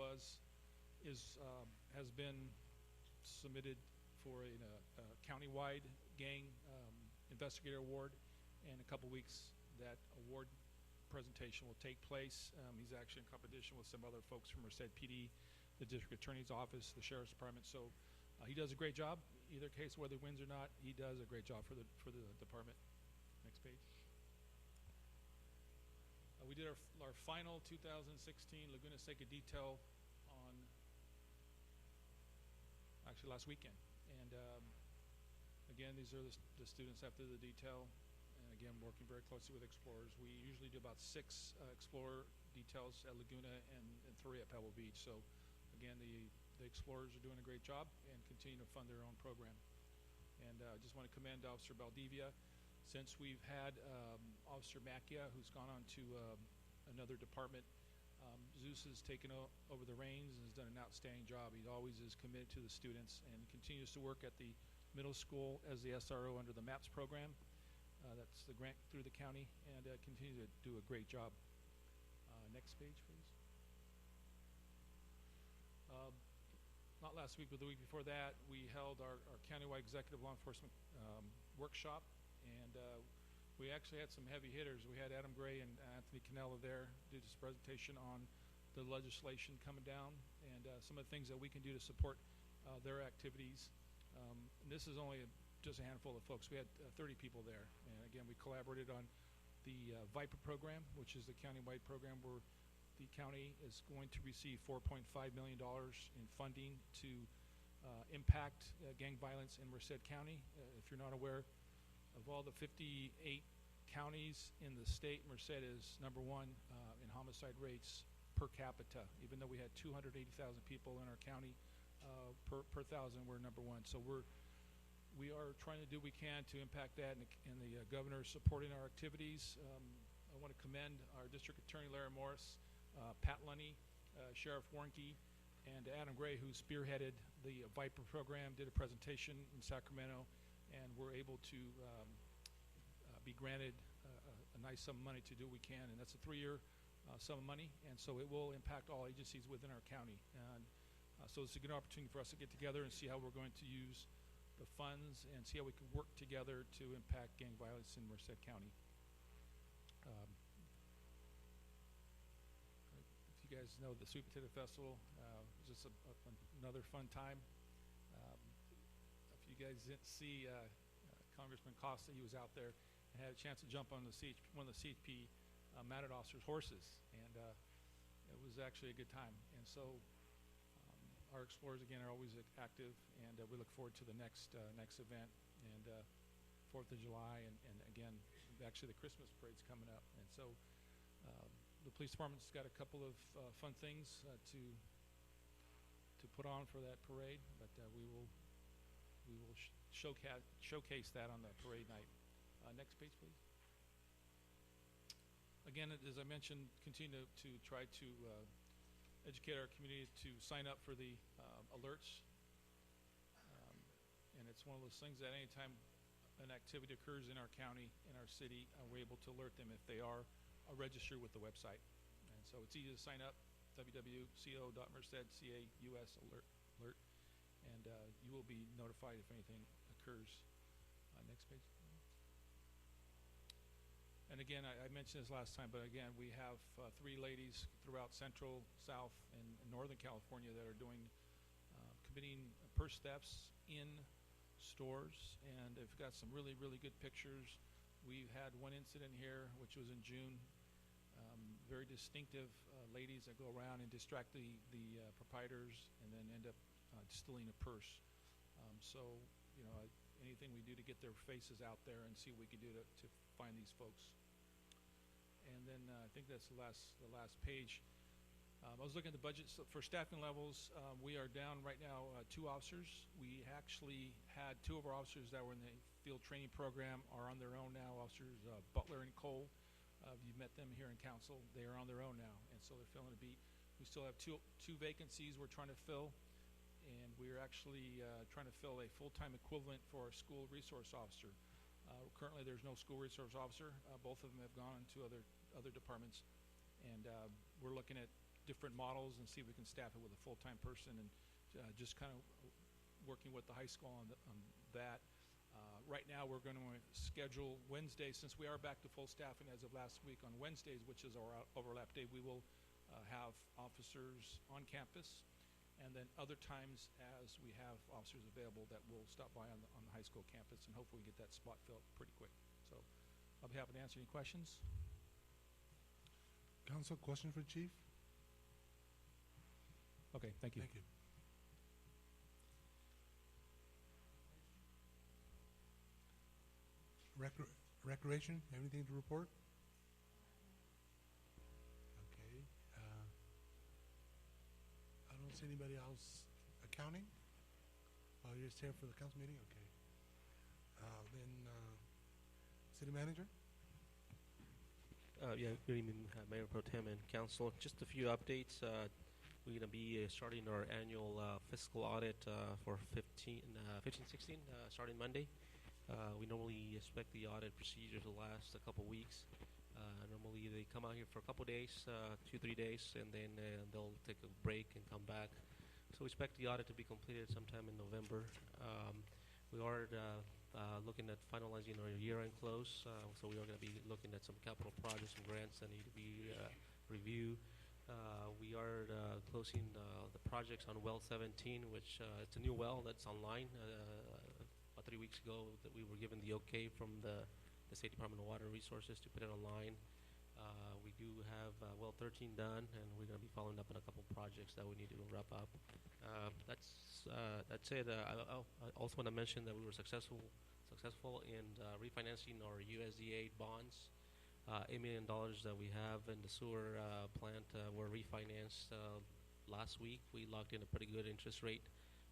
Speaker 13: has been submitted for a countywide gang investigator award. In a couple weeks, that award presentation will take place. He's actually in competition with some other folks from Merced PD, the District Attorney's Office, the Sheriff's Department. So he does a great job. Either case, whether he wins or not, he does a great job for the department. Next page. We did our final 2016 Laguna Seca detail on actually last weekend. And again, these are the students after the detail. And again, working very closely with explorers. We usually do about 6 explorer details at Laguna and 3 at Pebble Beach. So again, the explorers are doing a great job and continue to fund their own program. And I just want to commend Officer Valdivia. Since we've had Officer Macchia, who's gone on to another department, Zeus has taken over the reins and has done an outstanding job. He always is committed to the students and continues to work at the middle school as the SRO under the MAPS program. That's the grant through the county, and continue to do a great job. Next page, please. Not last week, but the week before that, we held our countywide executive law enforcement workshop, and we actually had some heavy hitters. We had Adam Gray and Anthony Canella there, did this presentation on the legislation coming down and some of the things that we can do to support their activities. And this is only just a handful of folks. We had 30 people there, and again, we collaborated on the VIPER program, which is the countywide program where the county is going to receive $4.5 million in funding to impact gang violence in Merced County. If you're not aware, of all the 58 counties in the state, Merced is #1 in homicide rates per capita. Even though we had 280,000 people in our county, per 1,000, we're #1. So we are trying to do what we can to impact that, and the governor is supporting our activities. I want to commend our District Attorney Larry Morris, Pat Lunny, Sheriff Warnke, and Adam Gray, who spearheaded the VIPER program, did a presentation in Sacramento, and we're able to be granted a nice sum of money to do what we can, and that's a 3-year sum of money, and so it will impact all agencies within our county. And so it's a good opportunity for us to get together and see how we're going to use the funds and see how we can work together to impact gang violence in Merced County. If you guys know the Sweet Potato Festival, just another fun time. If you guys didn't see Congressman Costa, he was out there and had a chance to jump on one of the CHP mounted officers' horses, and it was actually a good time. And so our explorers again are always active, and we look forward to the next event, and 4th of July, and again, actually the Christmas parade's coming up. And so the police department's got a couple of fun things to put on for that parade, but we will showcase that on the parade night. Next page, please. Again, as I mentioned, continue to try to educate our community to sign up for the alerts. And it's one of those things that anytime an activity occurs in our county, in our city, we're able to alert them if they are registered with the website. And so it's easy to sign up, www.co.merced.ca/US alert, and you will be notified if anything occurs. Next page. And again, I mentioned this last time, but again, we have 3 ladies throughout Central, South, and Northern California that are committing purse thefts in stores, and they've got some really, really good pictures. We've had one incident here, which was in June. Very distinctive ladies that go around and distract the proprietors and then end up stealing a purse. So, you know, anything we do to get their faces out there and see what we can do to find these folks. And then I think that's the last page. I was looking at the budget for staffing levels. We are down right now 2 officers. We actually had 2 of our officers that were in the field training program are on their own now. Officers Butler and Cole. You've met them here in council. They are on their own now, and so they're feeling a beat. We still have two vacancies we're trying to fill, and we're actually trying to fill a full-time equivalent for our school resource officer. Currently, there's no school resource officer. Both of them have gone to other departments, and we're looking at different models and see if we can staff it with a full-time person, and just kind of working with the high school on that. Right now, we're going to schedule Wednesday, since we are back to full staffing as of last week. On Wednesdays, which is our overlap day, we will have officers on campus, and then other times as we have officers available that will stop by on the high school campus, and hopefully get that spot filled pretty quick. So I'll be happy to answer any questions.
Speaker 1: Council, question for Chief?
Speaker 13: Okay, thank you.
Speaker 1: Thank you. Recreation, anything to report? Okay. I don't see anybody else. Accounting? Oh, you're just here for the council meeting? Okay. City manager?
Speaker 12: Yeah, good evening, Mayor Pro Tem and Council. Just a few updates. We're going to be starting our annual fiscal audit for 15-16, starting Monday. We normally expect the audit procedure to last a couple weeks. Normally they come out here for a couple days, 2-3 days, and then they'll take a break and come back. So we expect the audit to be completed sometime in November. We are looking at finalizing our year-end close, so we are going to be looking at some capital projects and grants that need to be reviewed. We are closing the projects on well 17, which it's a new well that's online. About 3 weeks ago that we were given the okay from the State Department of Water Resources to put it online. We do have well 13 done, and we're going to be following up on a couple projects that we need to wrap up. That's it. I also want to mention that we were successful in refinancing our USDA bonds. $8 million that we have in the sewer plant were refinanced last week. We locked in a pretty good interest rate.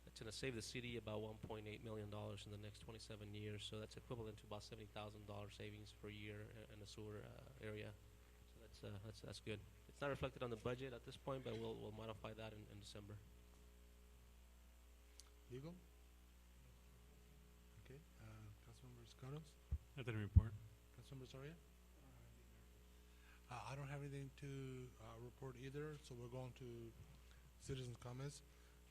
Speaker 12: It's going to save the city about $1.8 million in the next 27 years. So that's equivalent to about $70,000 savings per year in the sewer area. So that's good. It's not reflected on the budget at this point, but we'll modify that in December.
Speaker 1: Legal? Okay. Councilmember Scaros?
Speaker 2: Nothing to report.
Speaker 1: Councilmember Soria? I don't have anything to report either, so we're going to citizens' comments.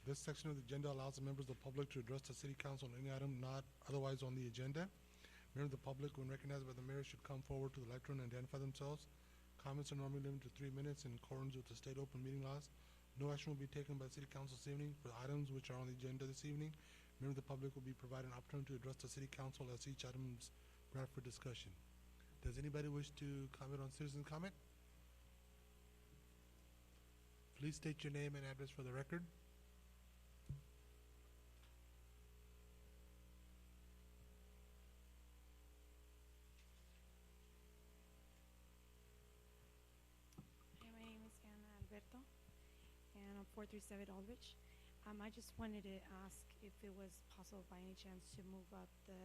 Speaker 1: This section of the agenda allows the members of the public to address the city council on any item not otherwise on the agenda. Members of the public, when recognized by the mayor, should come forward to the lectern and identify themselves. Comments are normally limited to 3 minutes in accordance with the state open meeting laws. No action will be taken by the city council this evening for items which are on the agenda this evening. Members of the public will be provided an opportunity to address the city council as each item is brought for discussion. Does anybody wish to comment on citizen comment? Please state your name and address for the record.
Speaker 14: Hi, my name is Anna Alberto, and I'm 437 Aldrich. I just wanted to ask if it was possible by any chance to move up the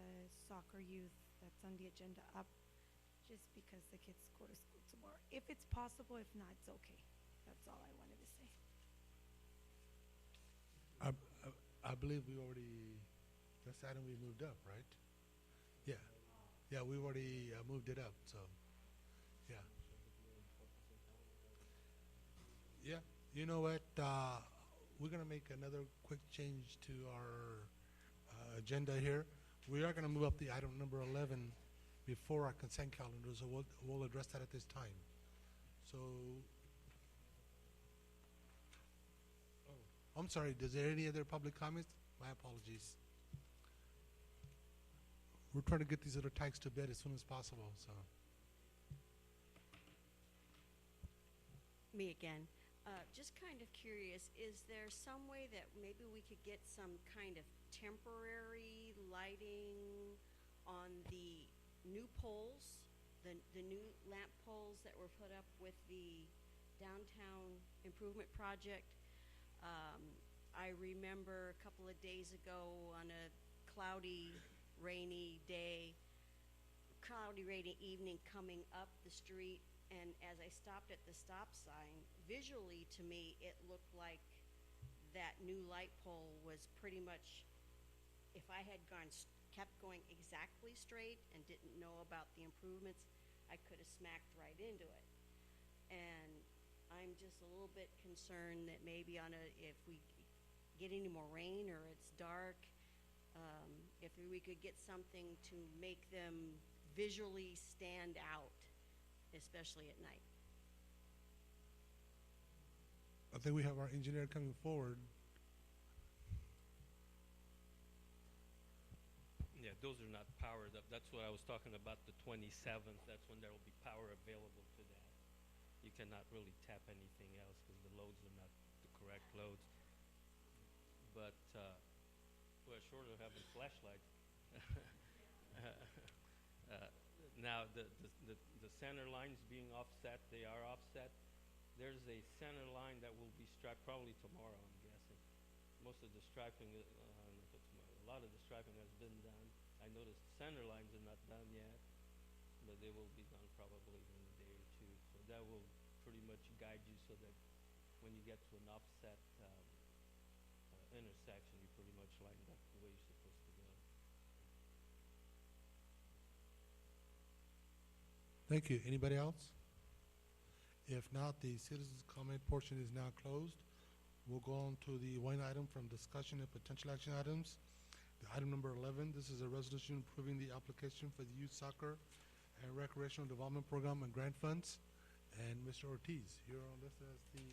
Speaker 14: soccer youth that's on the agenda up, just because the kids go to school tomorrow. If it's possible, if not, it's okay. That's all I wanted to say.
Speaker 1: I believe we already, that's the item we moved up, right? Yeah. Yeah, we already moved it up, so, yeah. Yeah, you know what? We're going to make another quick change to our agenda here. We are going to move up the item number 11 before our consent calendar, so we'll address that at this time. So, I'm sorry, is there any other public comments? My apologies. We're trying to get these little tykes to bed as soon as possible, so.
Speaker 7: Me again. Just kind of curious, is there some way that maybe we could get some kind of temporary lighting on the new poles, the new lamp poles that were put up with the downtown improvement project? I remember a couple of days ago on a cloudy, rainy day, cloudy, rainy evening coming up the street, and as I stopped at the stop sign, visually to me it looked like that new light pole was pretty much, if I had kept going exactly straight and didn't know about the improvements, I could have smacked right into it. And I'm just a little bit concerned that maybe if we get any more rain or it's dark, if we could get something to make them visually stand out, especially at night.
Speaker 1: I think we have our engineer coming forward.
Speaker 11: Yeah, those are not powered up. That's what I was talking about, the 27th. That's when there will be power available to that. you cannot really tap anything else because the loads are not the correct loads. But we're short of having flashlights. Now the center lines being offset, they are offset. There's a center line that will be striped probably tomorrow, I'm guessing. Most of the striping, I don't know if it's tomorrow, a lot of the striping has been done. I noticed the center lines are not done yet, but they will be done probably in a day or two. So that will pretty much guide you so that when you get to an offset intersection, you pretty much lined up the way you're supposed to go.
Speaker 1: Thank you. Anybody else? If not, the citizens' comment portion is now closed. We'll go on to the one item from discussion and potential action items. The item number 11, this is a resolution approving the application for the youth soccer and recreational development program and grant funds. And Mr. Ortiz, you're on this as the...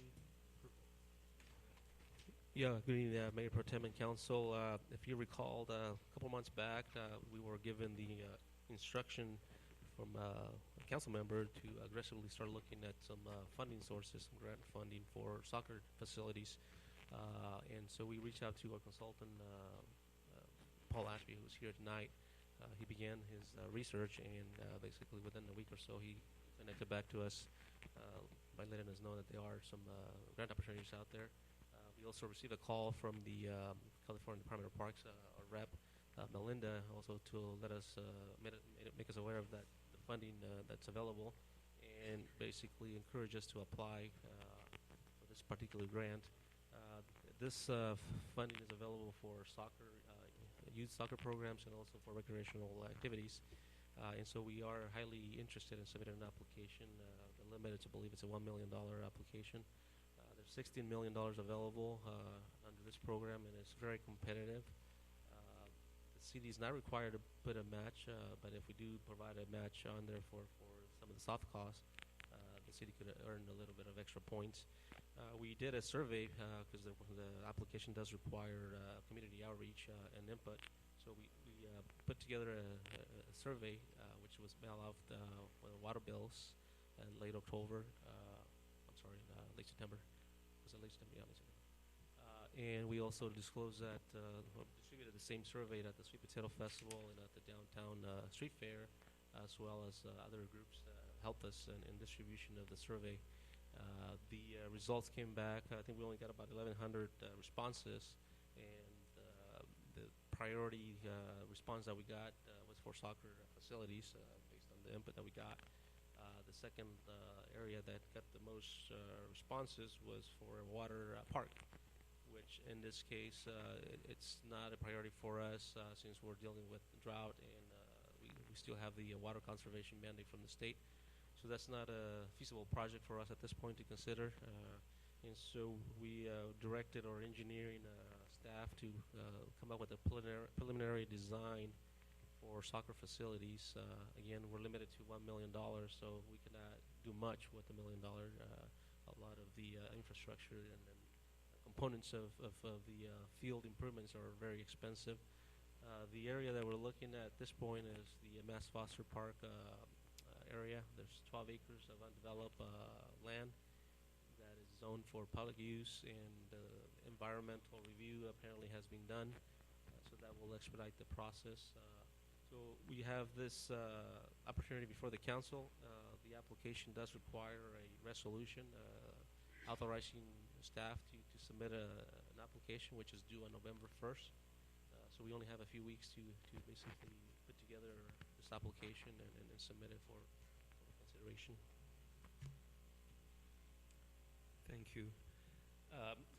Speaker 12: Yeah, good evening, Mayor Pro Tem and Council. If you recall, a couple months back, we were given the instruction from a council member to aggressively start looking at some funding sources, some grant funding for soccer facilities. And so we reached out to our consultant, Paul Ashby, who's here tonight. He began his research, and basically within a week or so, he connected back to us by letting us know that there are some grant opportunities out there. We also received a call from the California Department of Parks, our rep, Melinda, also to let us make us aware of that the funding that's available, and basically encourage us to apply for this particular grant. This funding is available for soccer, youth soccer programs, and also for recreational activities. And so we are highly interested in submitting an application. The limit is, I believe, it's a $1 million application. There's $16 million available under this program, and it's very competitive. The city is not required to put a match, but if we do provide a match on there for some of the soft costs, the city could earn a little bit of extra points. We did a survey because the application does require community outreach and input. So we put together a survey which was mailed out with water bills in late October. Late September. Was it late September? Yeah, late September. And we also disclosed that distributed the same survey at the Sweet Potato Festival and at the downtown street fair, as well as other groups helped us in distribution of the survey. The results came back. I think we only got about 1,100 responses, and the priority response that we got was for soccer facilities based on the input that we got. The second area that got the most responses was for a water park, which in this case it's not a priority for us since we're dealing with drought, and we still have the water conservation mandate from the state. So that's not a feasible project for us at this point to consider. And so we directed our engineering staff to come up with a preliminary design for soccer facilities. Again, we're limited to $1 million, so we cannot do much with $1 million. A lot of the infrastructure and components of the field improvements are very expensive. The area that we're looking at this point is the Mass Foster Park area. There's 12 acres of undeveloped land that is zoned for public use, and environmental review apparently has been done, so that will expedite the process. So we have this opportunity before the council. The application does require a resolution authorizing staff to submit an application, which is due on November 1st. So we only have a few weeks to basically put together this application and submit it for consideration.
Speaker 11: Thank you.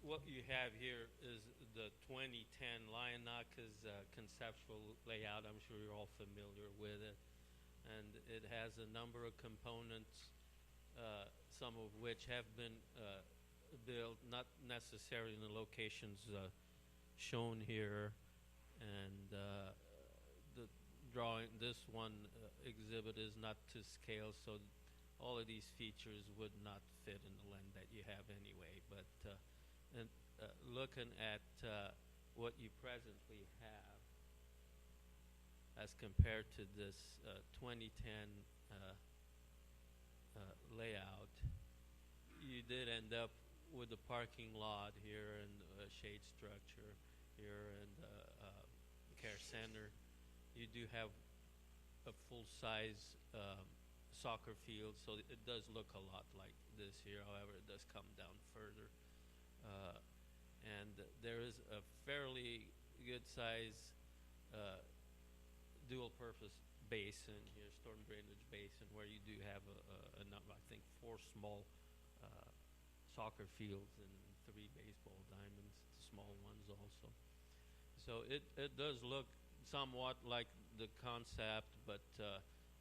Speaker 11: What you have here is the 2010 Lionaka's conceptual layout. I'm sure you're all familiar with it. And it has a number of components, some of which have been built, not necessarily in the locations shown here. And the drawing, this one exhibit is not to scale, so all of these features would not fit in the land that you have anyway. But looking at what you presently have as compared to this 2010 layout, you did end up with the parking lot here and a shade structure here and care center, you do have a full-size soccer field, so it does look a lot like this here. However, it does come down further, and there is a fairly good-size dual-purpose basin here, storm drainage basin, where you do have a number, I think, 4 small soccer fields and 3 baseball diamonds, the small ones also. So it does look somewhat like the concept, but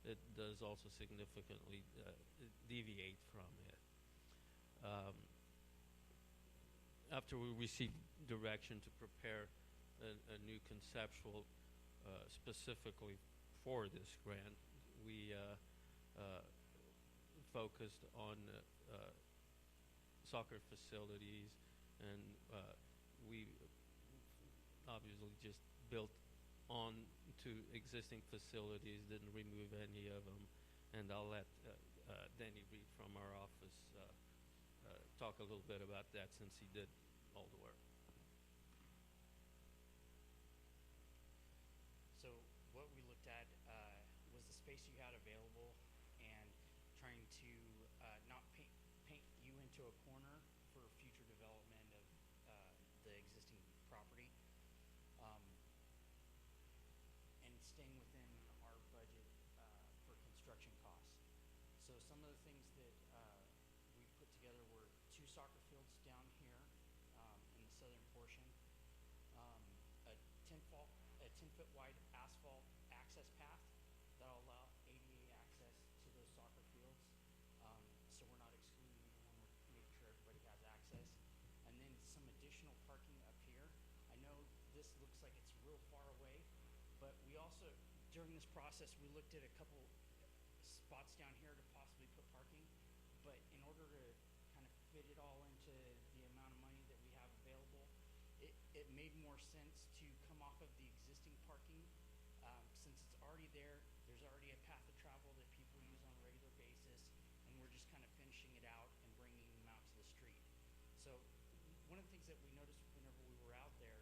Speaker 11: it does also significantly deviate from it. After we received direction to prepare a new conceptual specifically for this grant, we focused on soccer facilities, and we obviously just built on to existing facilities, didn't remove any of them, and I'll let Danny Reed from our office talk a little bit about that since he did all the work.
Speaker 15: So what we looked at was the space you had available and trying to not paint you into a corner for future development of the existing property, and staying within our budget for construction costs. So some of the things that we put together were 2 soccer fields down here in the southern portion, a 10-foot wide asphalt access path that'll allow ADA access to those soccer fields. So we're not excluding anyone, we're making sure everybody has access. And then some additional parking up here. I know this looks like it's real far away, but we also, during this process, we looked at a couple spots down here to possibly put parking, but in order to kind of fit it all into the amount of money that we have available, it made more sense to come off of the existing parking. Since it's already there, there's already a path of travel that people use on a regular basis, and we're just kind of finishing it out and bringing them out to the street. So one of the things that we noticed whenever we were out there,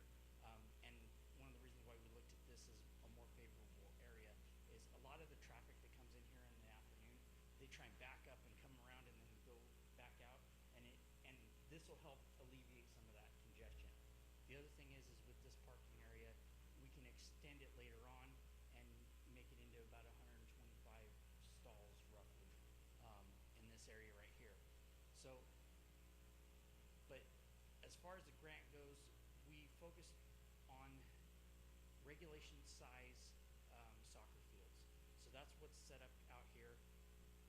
Speaker 15: and one of the reasons why we looked at this as a more favorable area, is a lot of the traffic that comes in here in the afternoon, they try and back up and come around and then go back out, and this will help alleviate some of that congestion. The other thing is with this parking area, we can extend it later on and make it into about 125 stalls roughly in this area right here. So, but as far as the grant goes, we focused on regulation size soccer fields. So that's what's set up out here.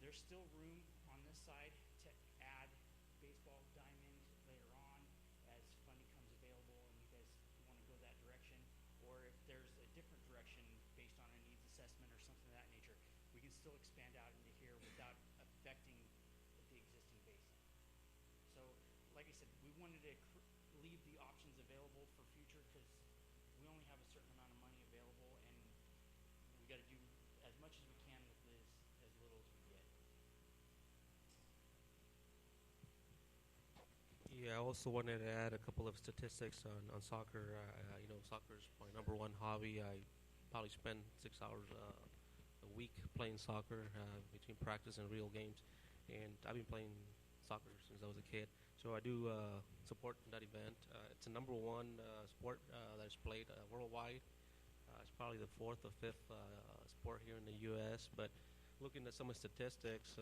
Speaker 15: There's still room on this side to add baseball diamonds later on as funding comes available and you guys want to go that direction, or if there's a different direction based on a needs assessment or something of that nature, we can still expand out into here without affecting the existing basin. So like I said, we wanted to leave the options available for future because we only have a certain amount of money available, and we got to do as much as we can with this as little as we get.
Speaker 12: Yeah, I also wanted to add a couple of statistics on soccer. You know, soccer is my number 1 hobby. I probably spend 6 hours a week playing soccer between practice and real games. And I've been playing soccer since I was a kid. So I do support that event. It's a number 1 sport that is played worldwide. It's probably the 4th or 5th sport here in the U.S. But looking at some of the statistics,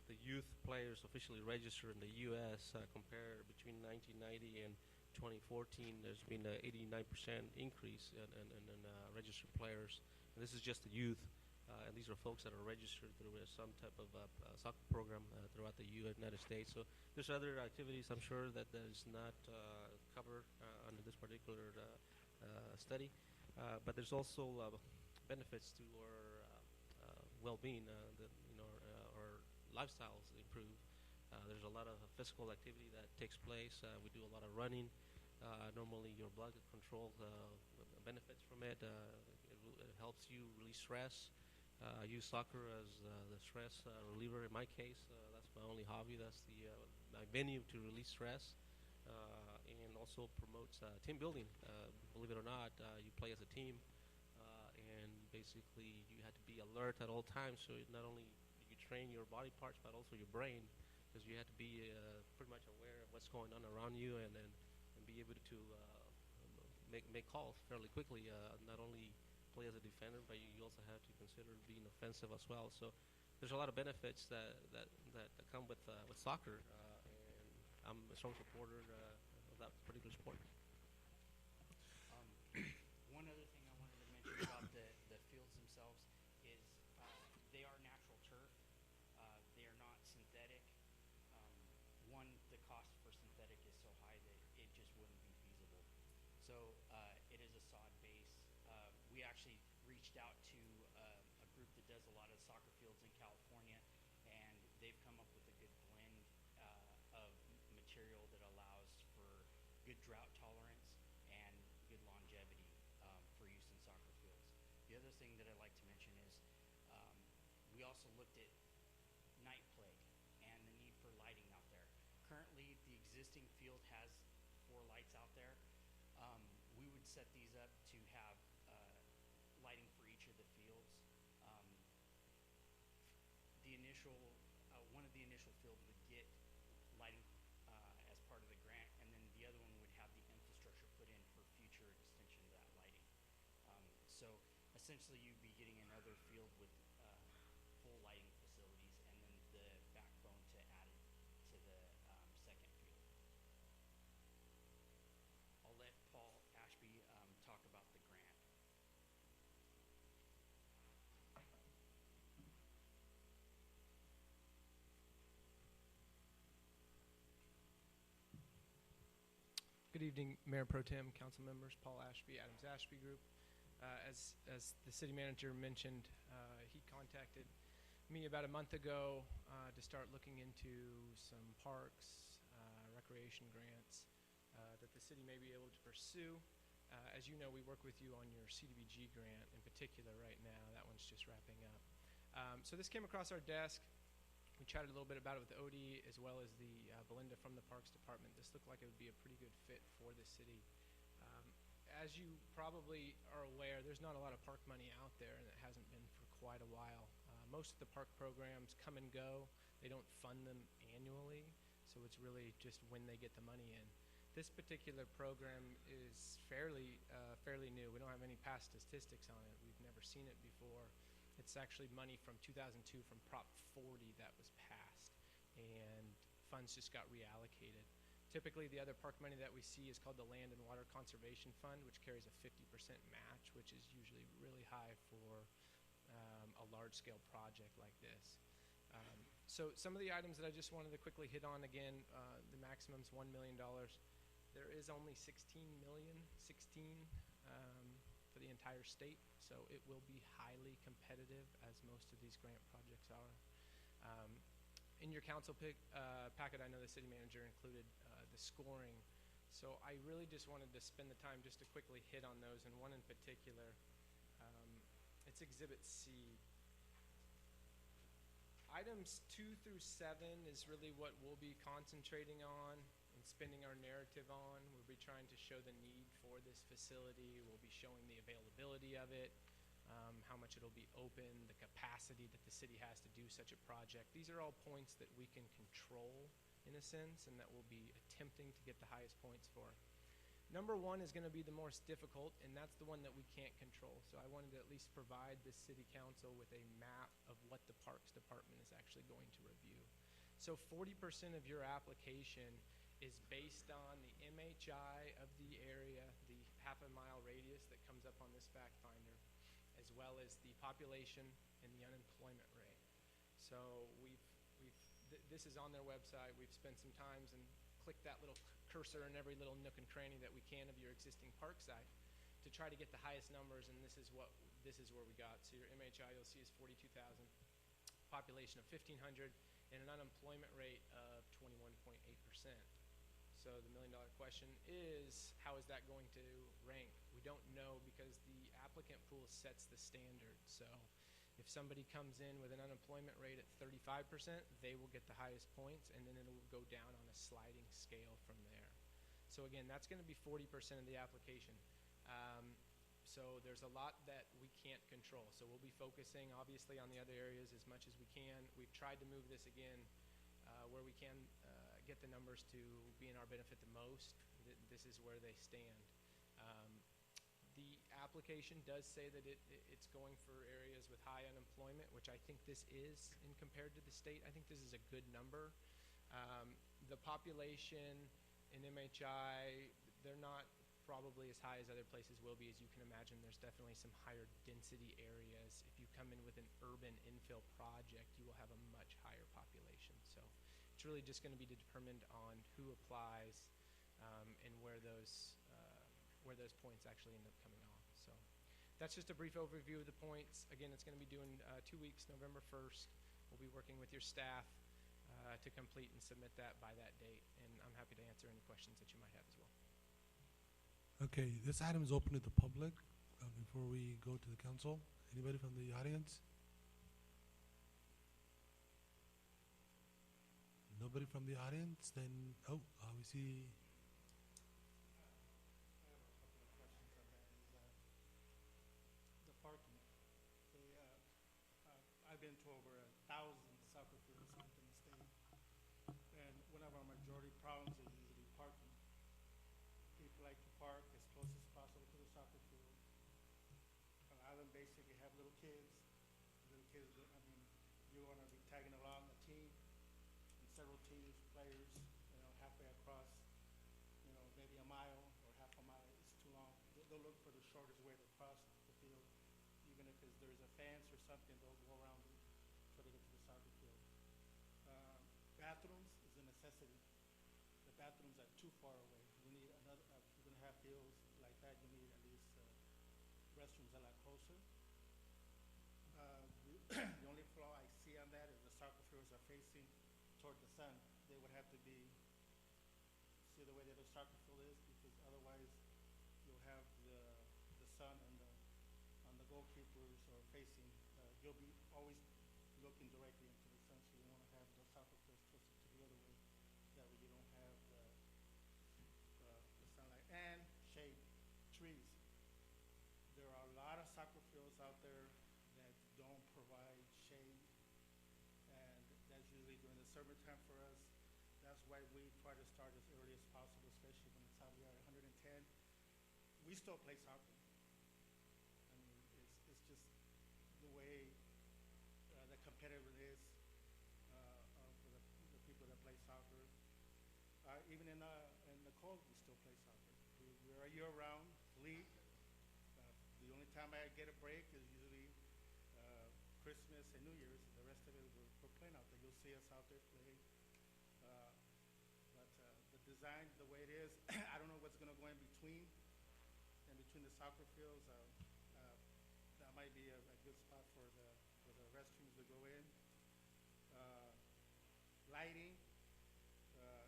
Speaker 12: the youth players officially registered in the U.S. Compared between 1990 and 2014, there's been an 89% increase in registered players. And this is just the youth. And these are folks that are registered through some type of soccer program throughout the United States. So there's other activities, I'm sure, that is not covered under this particular study. But there's also benefits to our well-being. Our lifestyles improve. There's a lot of physical activity that takes place. We do a lot of running. Normally, your blood control benefits from it. It helps you release stress. I use soccer as the stress reliever. In my case, that's my only hobby. That's my venue to release stress, and also promotes team building. Believe it or not, you play as a team, and basically you have to be alert at all times. So not only you train your body parts, but also your brain, because you have to be pretty much aware of what's going on around you, and be able to make calls fairly quickly. Not only play as a defender, but you also have to consider being offensive as well. So there's a lot of benefits that come with soccer, and I'm a strong supporter of that particular sport.
Speaker 15: One other thing I wanted to mention about the fields themselves is they are natural turf. They are not synthetic. One, the cost for synthetic is so high that it just wouldn't be feasible. So it is a sod base. We actually reached out to a group that does a lot of soccer fields in California, and they've come up with a good blend of material that allows for good drought tolerance and good longevity for use in soccer fields. The other thing that I'd like to mention is we also looked at night plague and the need for lighting out there. Currently, the existing field has 4 lights out there. We would set these up to have lighting for each of the fields. One of the initial fields would get lighting as part of the grant, and then the other one would have the infrastructure put in for future extension of that lighting. So essentially, you'd be getting another field with full lighting facilities, and then the backbone to add it to the second field. I'll let Paul Ashby talk about the grant.
Speaker 16: Good evening, Mayor Pro Tem, council members, Paul Ashby, Adams Ashby Group. As the city manager mentioned, he contacted me about a month ago to start looking into some parks, recreation grants that the city may be able to pursue. As you know, we work with you on your CDBG grant in particular right now. That one's just wrapping up. So this came across our desk. We chatted a little bit about it with Odie as well as the Belinda from the Parks Department. This looked like it would be a pretty good fit for the city. As you probably are aware, there's not a lot of park money out there, and it hasn't been for quite a while. Most of the park programs come and go. They don't fund them annually, so it's really just when they get the money in. This particular program is fairly new. We don't have any past statistics on it. We've never seen it before. It's actually money from 2002 from Prop 40 that was passed, and funds just got reallocated. Typically, the other park money that we see is called the Land and Water Conservation Fund, which carries a 50% match, which is usually really high for a large-scale project like this. So some of the items that I just wanted to quickly hit on again, the maximum is $1 million. There is only 16 for the entire state, so it will be highly competitive, as most of these grant projects are. In your council packet, I know the city manager included the scoring, so I really just wanted to spend the time just to quickly hit on those, and one in particular, it's Exhibit C. Items 2 through 7 is really what we'll be concentrating on and spending our narrative on. We'll be trying to show the need for this facility. We'll be showing the availability of it, how much it'll be open, the capacity that the city has to do such a project. These are all points that we can control in a sense, and that we'll be attempting to get the highest points for. Number 1 is going to be the most difficult, and that's the one that we can't control. So I wanted to at least provide the city council with a map of what the Parks Department is actually going to review. So 40% of your application is based on the MHI of the area, the half-a-mile radius that comes up on this fact finder, as well as the population and the unemployment rate. So this is on their website. We've spent some time and clicked that little cursor in every little nook and cranny that we can of your existing park site to try to get the highest numbers, and this is where we got. So your MHI you'll see is 42,000, population of 1,500, and an unemployment rate of 21.8%. So the million-dollar question is, how is that going to rank? We don't know because the applicant pool sets the standard. So If somebody comes in with an unemployment rate at 35%, they will get the highest points, and then it will go down on a sliding scale from there. So again, that's going to be 40% of the application. So there's a lot that we can't control. So we'll be focusing, obviously, on the other areas as much as we can. We've tried to move this again where we can get the numbers to be in our benefit the most. This is where they stand. The application does say that it's going for areas with high unemployment, which I think this is in compared to the state. I think this is a good number. The population in MHI, they're not probably as high as other places will be. As you can imagine, there's definitely some higher density areas. If you come in with an urban infill project, you will have a much higher population. So it's really just going to be determined on who applies and where those points actually end up coming off. So that's just a brief overview of the points. Again, it's going to be due in 2 weeks, November 1st. We'll be working with your staff to complete and submit that by that date, and I'm happy to answer any questions that you might have as well.
Speaker 1: Okay, this item is open to the public before we go to the council. Anybody from the audience? Nobody from the audience? Then, we see.
Speaker 6: The parking. I've been to over 1,000 soccer fields within the state, and one of our majority problems is usually parking. People like to park as close as possible to the soccer field. A lot of them basically have little kids. You want to be tagging along a team, and several teams, players, halfway across, maybe a mile or half a mile is too long. They'll look for the shortest way to cross the field. Even if there's a fence or something, they'll go around it, try to get to the soccer field. Bathrooms is a necessity. The bathrooms are too far away. You need another, if you're going to have fields like that, you need at least restrooms a lot closer. The only flaw I see on that is the soccer fields are facing toward the sun. They would have to see the way that the soccer field is, because otherwise you'll have the sun on the goalkeepers or facing. You'll be always looking directly into the sun, so you want to have the soccer fields closer to the other way. That way you don't have the sunlight and shade, trees. There are a lot of soccer fields out there that don't provide shade, and that's usually during the summertime for us. That's why we try to start as early as possible, especially when it's out here at 110. We still play soccer. I mean, it's just the way the competitiveness of the people that play soccer. Even in the cold, we still play soccer. We're a year-round league. The only time I get a break is usually Christmas and New Year's. The rest of it, we're playing out there. You'll see us out there playing. But the design, the way it is, I don't know what's going to go in between the soccer fields. That might be a good spot for the restrooms to go in. Lighting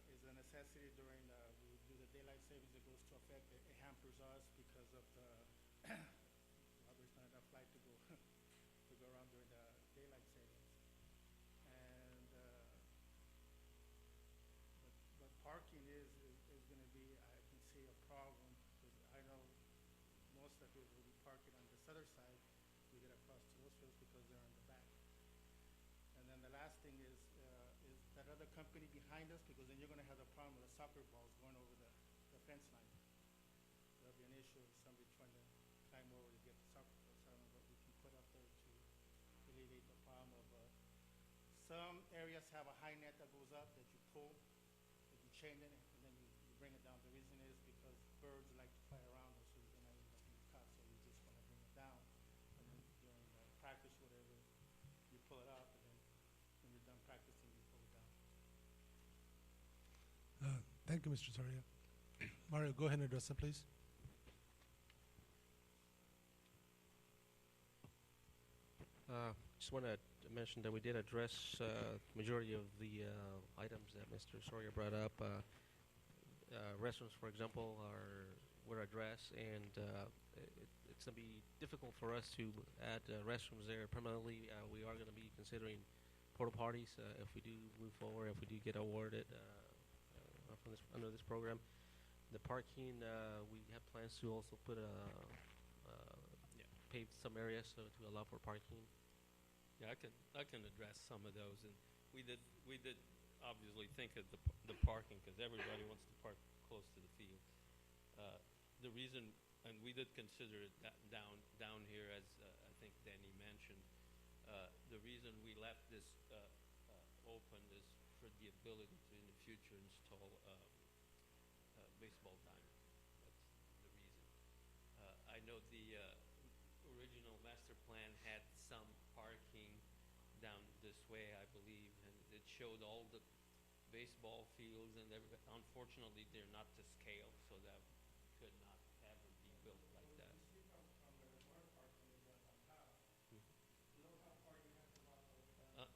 Speaker 6: is a necessity during we do the daylight savings. It goes to effect. It hampers us because of the there's not enough light to go to go around during the daylight savings. And but parking is going to be, I can see, a problem, because I know most of it will be parking on this other side. We get across to those fields because they're in the back. And then the last thing is that other company behind us, because then you're going to have the problem with the soccer balls going over the fence line. There'll be an issue of somebody trying to climb over to get the soccer balls. I don't know what we can put up there to alleviate the problem of some areas have a high net that goes up that you pull, that you chain it, and then you bring it down. The reason is because birds like to fly around us, so you're going to end up being caught. So you just want to bring it down, and then during practice, whatever, you pull it up, and then when you're done practicing, you pull it down.
Speaker 1: Thank you, Mr. Soria. Mario, go ahead and address that, please.
Speaker 12: Just want to mention that we did address majority of the items that Mr. Soria brought up. Restrooms, for example, are were addressed, and it's going to be difficult for us to add restrooms there permanently. We are going to be considering porta potties if we do move forward, if we do get awarded under this program. The parking, we have plans to also put pave some areas so to allow for parking.
Speaker 11: Yeah, I can address some of those, and we did obviously think of the parking because everybody wants to park close to the field. The reason, and we did consider it down here, as I think Danny mentioned. The reason we left this open is for the ability to in the future install baseball diamond. That's the reason. I know the original master plan had some parking down this way, I believe, and it showed all the baseball fields, and unfortunately they're not to scale, so that could not ever be built like that.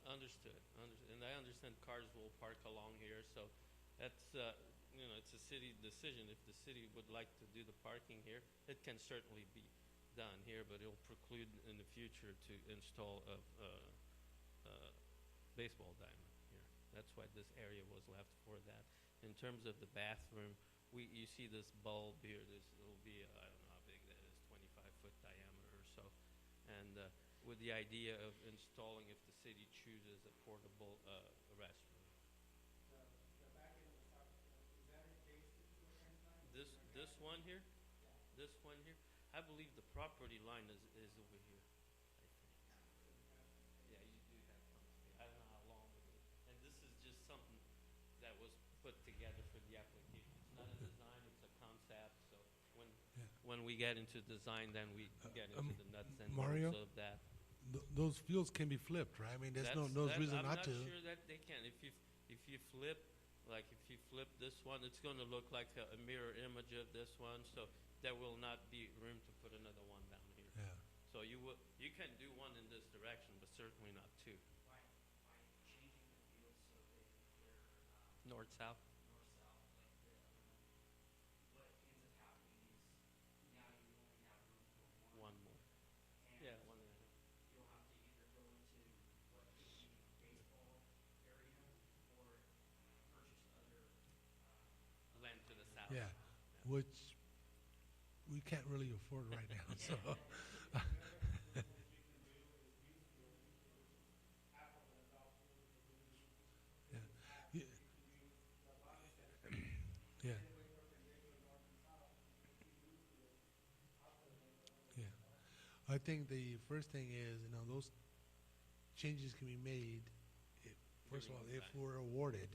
Speaker 11: Understood. And I understand cars will park along here, so that's it's a city decision. If the city would like to do the parking here, it can certainly be done here, but it'll preclude in the future to install a baseball diamond here. That's why this area was left for that. In terms of the bathroom, you see this bulb here. It'll be I don't know how big that is, 25-foot diameter or so, and with the idea of installing, if the city chooses, a portable restroom.
Speaker 6: The back end of the soccer field, is that adjacent to the fence line?
Speaker 11: This one here?
Speaker 6: Yeah.
Speaker 11: This one here? I believe the property line is over here, I think. Yeah, you do have some space. I don't know how long it is. And this is just something that was put together for the application. It's not a design, it's a concept. So when we get into design, then we get into the nuts and
Speaker 1: Mario?
Speaker 11: bolts of that.
Speaker 1: Those fields can be flipped, right? I mean, there's no reason not to.
Speaker 11: I'm not sure that they can. If you flip, like if you flip this one, it's going to look like a mirror image of this one. So there will not be room to put another one down here.
Speaker 1: Yeah.
Speaker 11: So you can do one in this direction, but certainly not two.
Speaker 15: By changing the fields so they're
Speaker 11: North south.
Speaker 15: north-south, what ends up happening is now you only have room for one.
Speaker 11: One more.
Speaker 15: And
Speaker 11: Yeah, one and a half.
Speaker 15: you'll have to either go into what could be baseball area or purchase other
Speaker 11: Land to the south.
Speaker 1: Yeah, which we can't really afford right now. So. Yeah. Yeah. Yeah. I think the first thing is, those changes can be made, first of all, if we're awarded,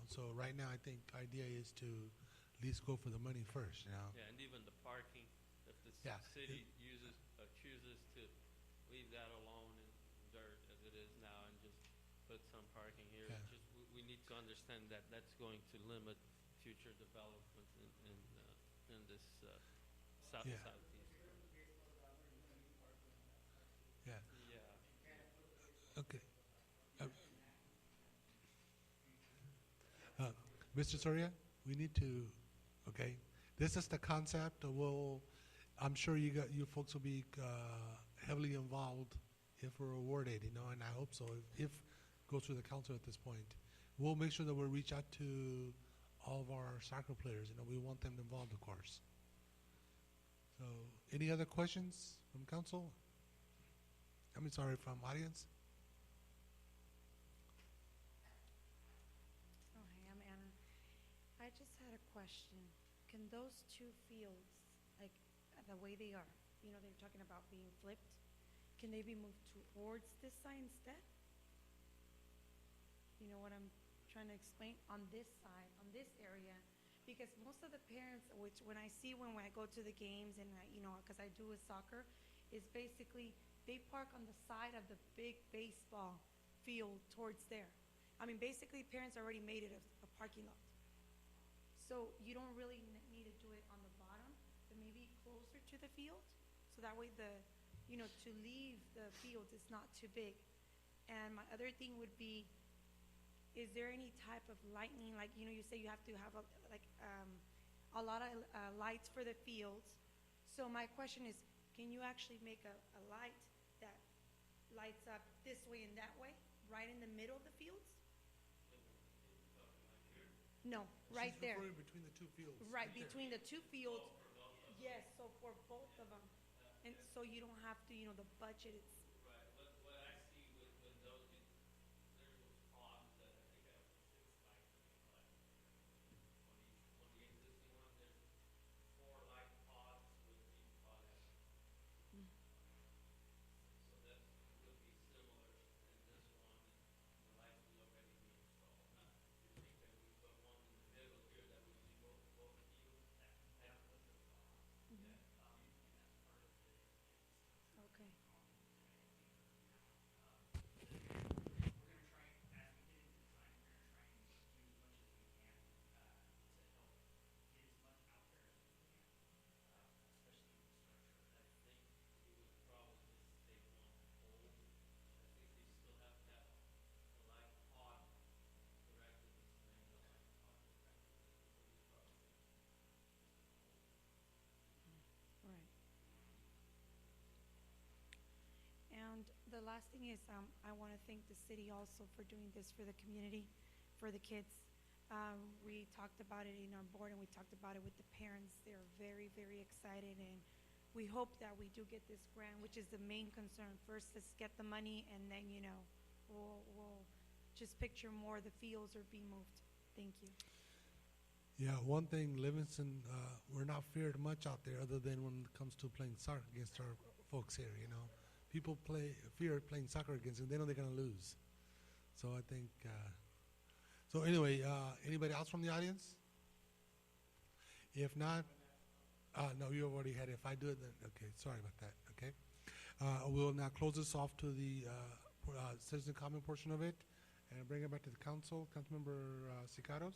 Speaker 1: So right now, I think idea is to at least go for the money first,
Speaker 11: Yeah, and even the parking, if the
Speaker 1: Yeah.
Speaker 11: city chooses to leave that alone in dirt as it is now and just put some parking here,
Speaker 1: Yeah.
Speaker 11: we need to understand that that's going to limit future development in this
Speaker 1: Yeah.
Speaker 11: southeast.
Speaker 1: Yeah.
Speaker 11: Yeah.
Speaker 1: Okay. Mr. Soria, we need to, okay, this is the concept. I'm sure you folks will be heavily involved if we're awarded, and I hope so. If it goes through the council at this point, we'll make sure that we reach out to all of our soccer players. We want them involved, of course. So, any other questions from council? From audience?
Speaker 14: Oh, hey, I'm Anna. I just had a question. Can those two fields, like the way they are, they're talking about being flipped, can they be moved towards this side instead? You know what I'm trying to explain? On this side, on this area, because most of the parents, which when I go to the games and because I do with soccer, is basically they park on the side of the big baseball field towards there. I mean, basically, parents already made it a parking lot. So you don't really need to do it on the bottom, but maybe closer to the field, so that way to leave the fields is not too big. And my other thing would be, is there any type of lighting, like you say you have to have a lot of lights for the fields. So my question is, can you actually make a light that lights up this way and that way, right in the middle of the fields? No, right
Speaker 1: She's
Speaker 14: there.
Speaker 1: referring between the two fields.
Speaker 14: Right,
Speaker 1: there.
Speaker 14: between the two fields. Yes, so for both of them. And so you don't have to, the budget is.
Speaker 11: What I see with those, there's those pods that I think I have 6 lights in the light. On the existing one, there's 4 light pods with each pod has. So that would be similar in this one, and the lights will already be installed. Now, you think that we put one in the middle here that would see both fields? That was the thought.
Speaker 14: Okay.
Speaker 11: He would probably just take one pole. I think they still have to have a light pod directed this way and the light pod directed this way. So he's probably just
Speaker 14: Right. And the last thing is, I want to thank the city also for doing this for the community, for the kids. We talked about it in our board and we talked about it with the parents. They're very, very excited, and we hope that we do get this grant, which is the main concern. First, let's get the money, and then, we'll just picture more the fields are being moved. Thank you.
Speaker 1: Yeah, one thing, Livingston, we're not feared much out there other than when it comes to playing soccer against our folks here, People fear playing soccer against them. They know they're going to lose. So I think, so anyway, anybody else from the audience? If not, no, you already had it. If I do it, then, okay, sorry about that, okay? We'll now close this off to the citizen comment portion of it and bring it back to the council. Councilmember Sicaros?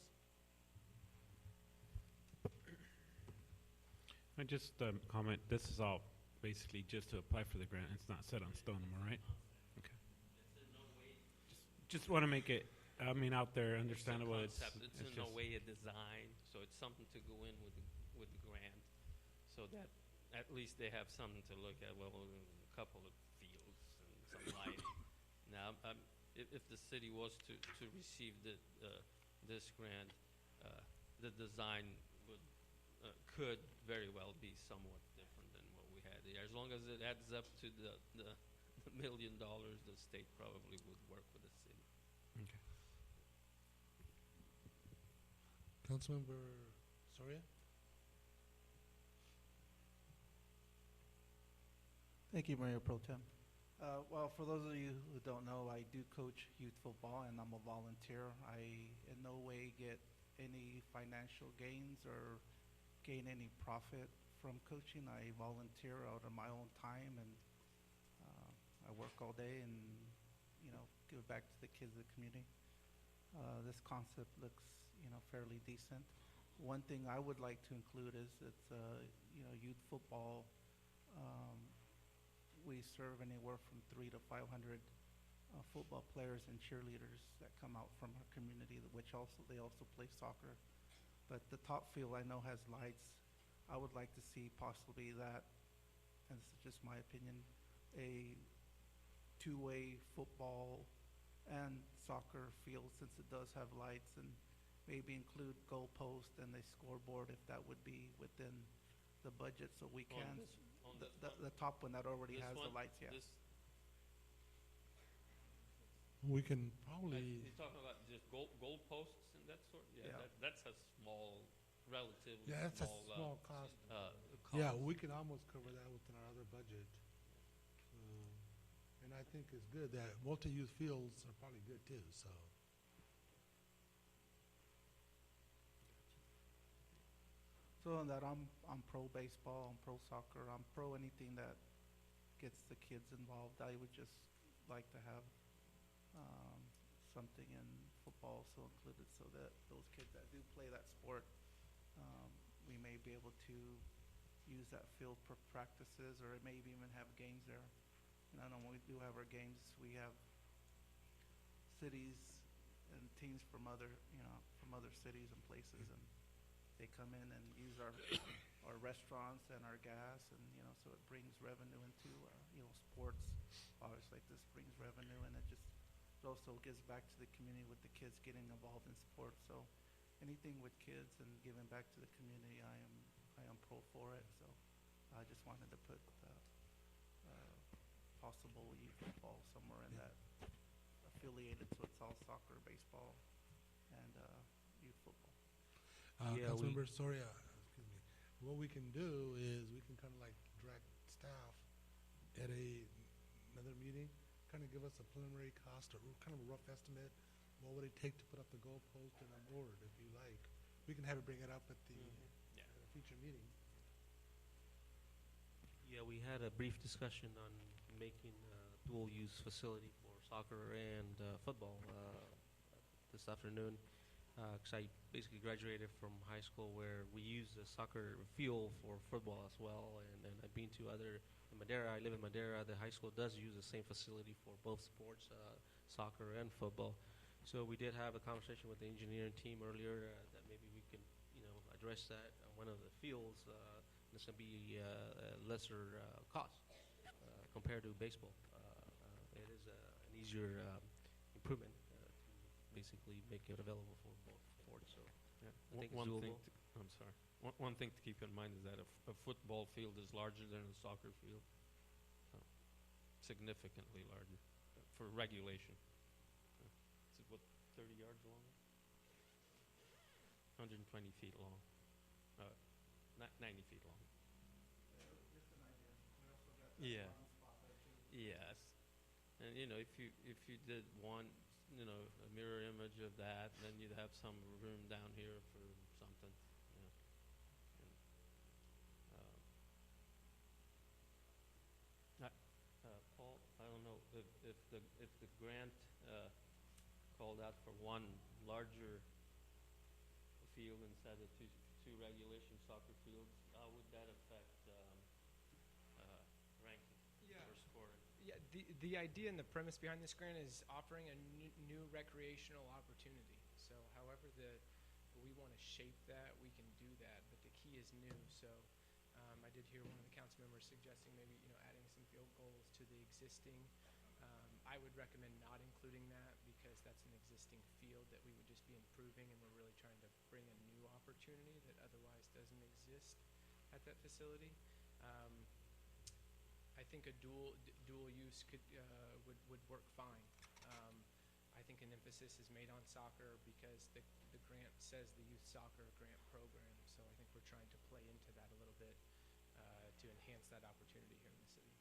Speaker 2: I just comment, this is all basically just to apply for the grant. It's not set on stone, am I right? Okay. Just want to make it, out there, understandable.
Speaker 11: It's in no way a design, so it's something to go in with the grant, so that at least they have something to look at. Well, a couple of fields and some lighting. Now, if the city was to receive this grant, the design could very well be somewhat different than what we had here. As long as it adds up to the $1 million, the state probably would work with the city.
Speaker 2: Okay.
Speaker 1: Councilmember Soria?
Speaker 6: Thank you, Mayor Pro Tem. Well, for those of you who don't know, I do coach youth football, and I'm a volunteer. I in no way get any financial gains or gain any profit from coaching. I volunteer out of my own time, and I work all day and, give back to the kids of the community. This concept looks, fairly decent. One thing I would like to include is it's, youth football. We serve anywhere from 300 to 500 football players and cheerleaders that come out from our community, which they also play soccer. But the top field I know has lights. I would like to see possibly that, and this is just my opinion, a two-way football and soccer field, since it does have lights, and maybe include goalpost and a scoreboard if that would be within the budget, so we can. The top one that already has the lights, yeah.
Speaker 1: We can probably.
Speaker 11: You're talking about just goal posts and that sort?
Speaker 6: Yeah.
Speaker 11: That's a small, relatively
Speaker 1: Yeah, that's a small cost. Yeah, we can almost cover that within our other budget. And I think it's good that multi-use fields are probably good too, so.
Speaker 6: So on that, I'm pro baseball, I'm pro soccer, I'm pro anything that gets the kids involved. I would just like to have something in football also included, so that those kids that do play that sport, we may be able to use that field for practices, or maybe even have games there. And I know when we do have our games, we have cities and teams from other cities and places, and they come in and use our restaurants and our gas, and so it brings revenue into sports. Obviously, like this brings revenue, and it also gives back to the community with the kids getting involved in sports. So anything with kids and giving back to the community, I am pro for it. So I just wanted to put possible youth football somewhere in that affiliated, so it's all soccer, baseball, and youth football.
Speaker 12: Yeah,
Speaker 1: Councilmember Soria, excuse me. What we can do is we can kind of like direct staff at another meeting, kind of give us a preliminary cost or kind of a rough estimate. What would it take to put up the goalpost and a board, if you like? We can have it bring it up at the future meeting.
Speaker 12: Yeah, we had a brief discussion on making dual-use facility for soccer and football this afternoon. Because I basically graduated from high school where we use the soccer field for football as well, and I've been to other, in Madera, I live in Madera, the high school does use the same facility for both sports, soccer and football. So we did have a conversation with the engineering team earlier that maybe we can, address that on one of the fields. This would be a lesser cost compared to baseball. It is an easier improvement to basically make it available for both sports. So
Speaker 11: Yeah.
Speaker 12: I think it's
Speaker 11: One thing.
Speaker 12: doable.
Speaker 11: I'm sorry. One thing to keep in mind is that a football field is larger than a soccer field, so significantly larger for regulation. Is it what 30 yards long? 120 feet long. 90 feet long.
Speaker 6: Just an idea. We also got
Speaker 11: Yeah.
Speaker 6: one spot there too.
Speaker 11: Yes, and if you did one, a mirror image of that, then you'd have some room down here for something. And, Paul, I don't know if the grant called out for one larger field instead of two regulation soccer fields, how would that affect ranking or scoring?
Speaker 16: Yeah, the idea and the premise behind this grant is offering a new recreational opportunity. So however we want to shape that, we can do that, but the key is new. So I did hear one of the council members suggesting maybe adding some field goals to the existing. I would recommend not including that because that's an existing field that we would just be improving, and we're really trying to bring a new opportunity that otherwise doesn't exist at that facility. I think a dual use would work fine. I think an emphasis is made on soccer because the grant says the youth soccer grant program. So I think we're trying to play into that a little bit to enhance that opportunity here in the city.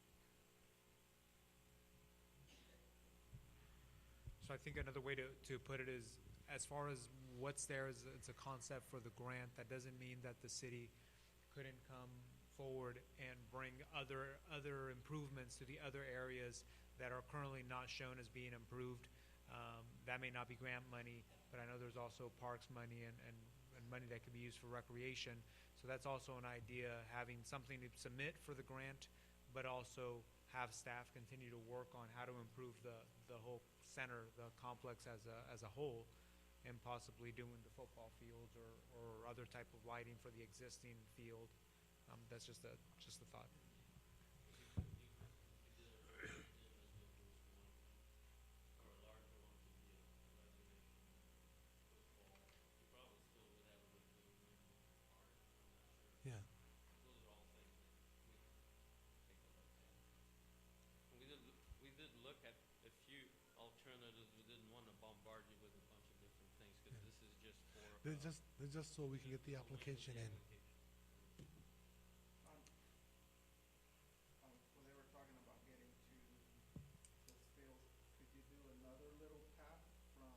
Speaker 17: So I think another way to put it is, as far as what's there, it's a concept for the grant. That doesn't mean that the city couldn't come forward and bring other improvements to the other areas that are currently not shown as being improved. That may not be grant money, but I know there's also parks money and money that can be used for recreation. So that's also an idea, having something to submit for the grant, but also have staff continue to work on how to improve the whole center, the complex as a whole, and possibly doing the football fields or other type of lighting for the existing field. That's just a thought.
Speaker 1: Yeah.
Speaker 11: We did look at a few alternatives. We didn't want to bombard you with a bunch of different things because this is just for.
Speaker 1: They're just so we can get the application in.
Speaker 6: When they were talking about getting to those fields, could you do another little path from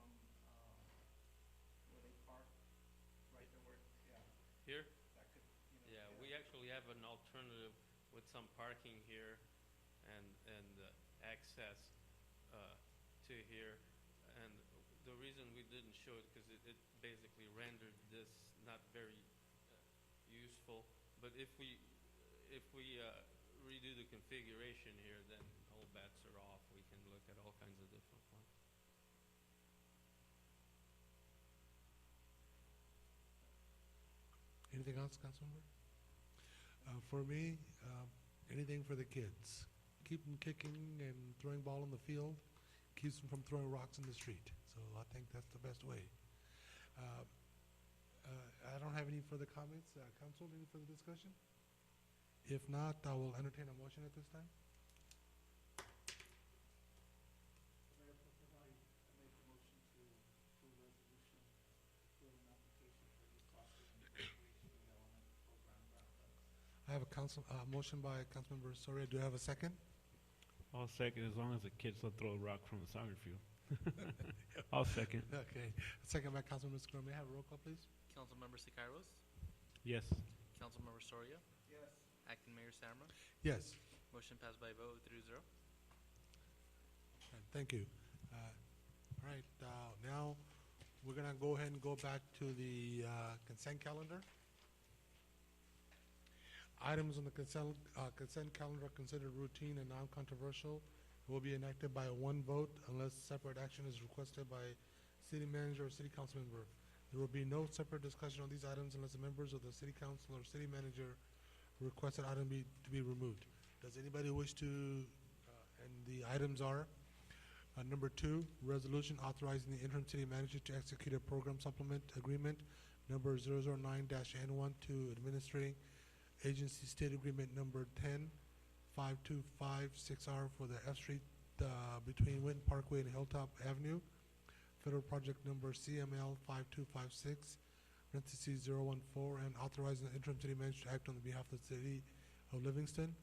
Speaker 6: where they park right there where,
Speaker 11: Here?
Speaker 6: that could,
Speaker 11: Yeah, we actually have an alternative with some parking here and access to here. And the reason we didn't show it because it basically rendered this not very useful. But if we redo the configuration here, then all bets are off. We can look at all kinds of different ones.
Speaker 1: Anything else, Councilmember? For me, anything for the kids. Keep them kicking and throwing ball on the field. Keeps them from throwing rocks in the street. So I think that's the best way. I don't have any further comments. Council, any further discussion? If not, I will entertain a motion at this time.
Speaker 6: Mayor Pro Tem, I make a motion to approve resolution approve an application for the soccer and recreation development program grant funds.
Speaker 1: I have a motion by Councilmember Soria. Do I have a second?
Speaker 2: I'll second as long as the kids don't throw a rock from the soccer field. I'll second.
Speaker 1: Okay. Second by Councilmember Soria. May I have a roll call, please?
Speaker 3: Councilmember Siqueiros?
Speaker 2: Yes.
Speaker 3: Councilmember Soria?
Speaker 6: Yes.
Speaker 3: Acting Mayor Samra?
Speaker 1: Yes.
Speaker 3: Motion passed by a vote of 3-0.
Speaker 1: All right, thank you. All right, now we're going to go ahead and go back to the consent calendar. Items on the consent calendar are considered routine and non-controversial. Will be enacted by one vote unless separate action is requested by city manager or city council member. There will be no separate discussion on these items unless the members of the city council or city manager request an item to be removed. Does anybody wish to, and the items are, number 2, resolution authorizing the interim city manager to execute a program supplement agreement, number 009-N1 to administering agency state agreement number 10-5256R for the F Street between Winton Parkway and Hilltop Avenue. Federal project number CML 5256, parentheses 014, and authorizing the interim city manager to act on the behalf of the city of Livingston.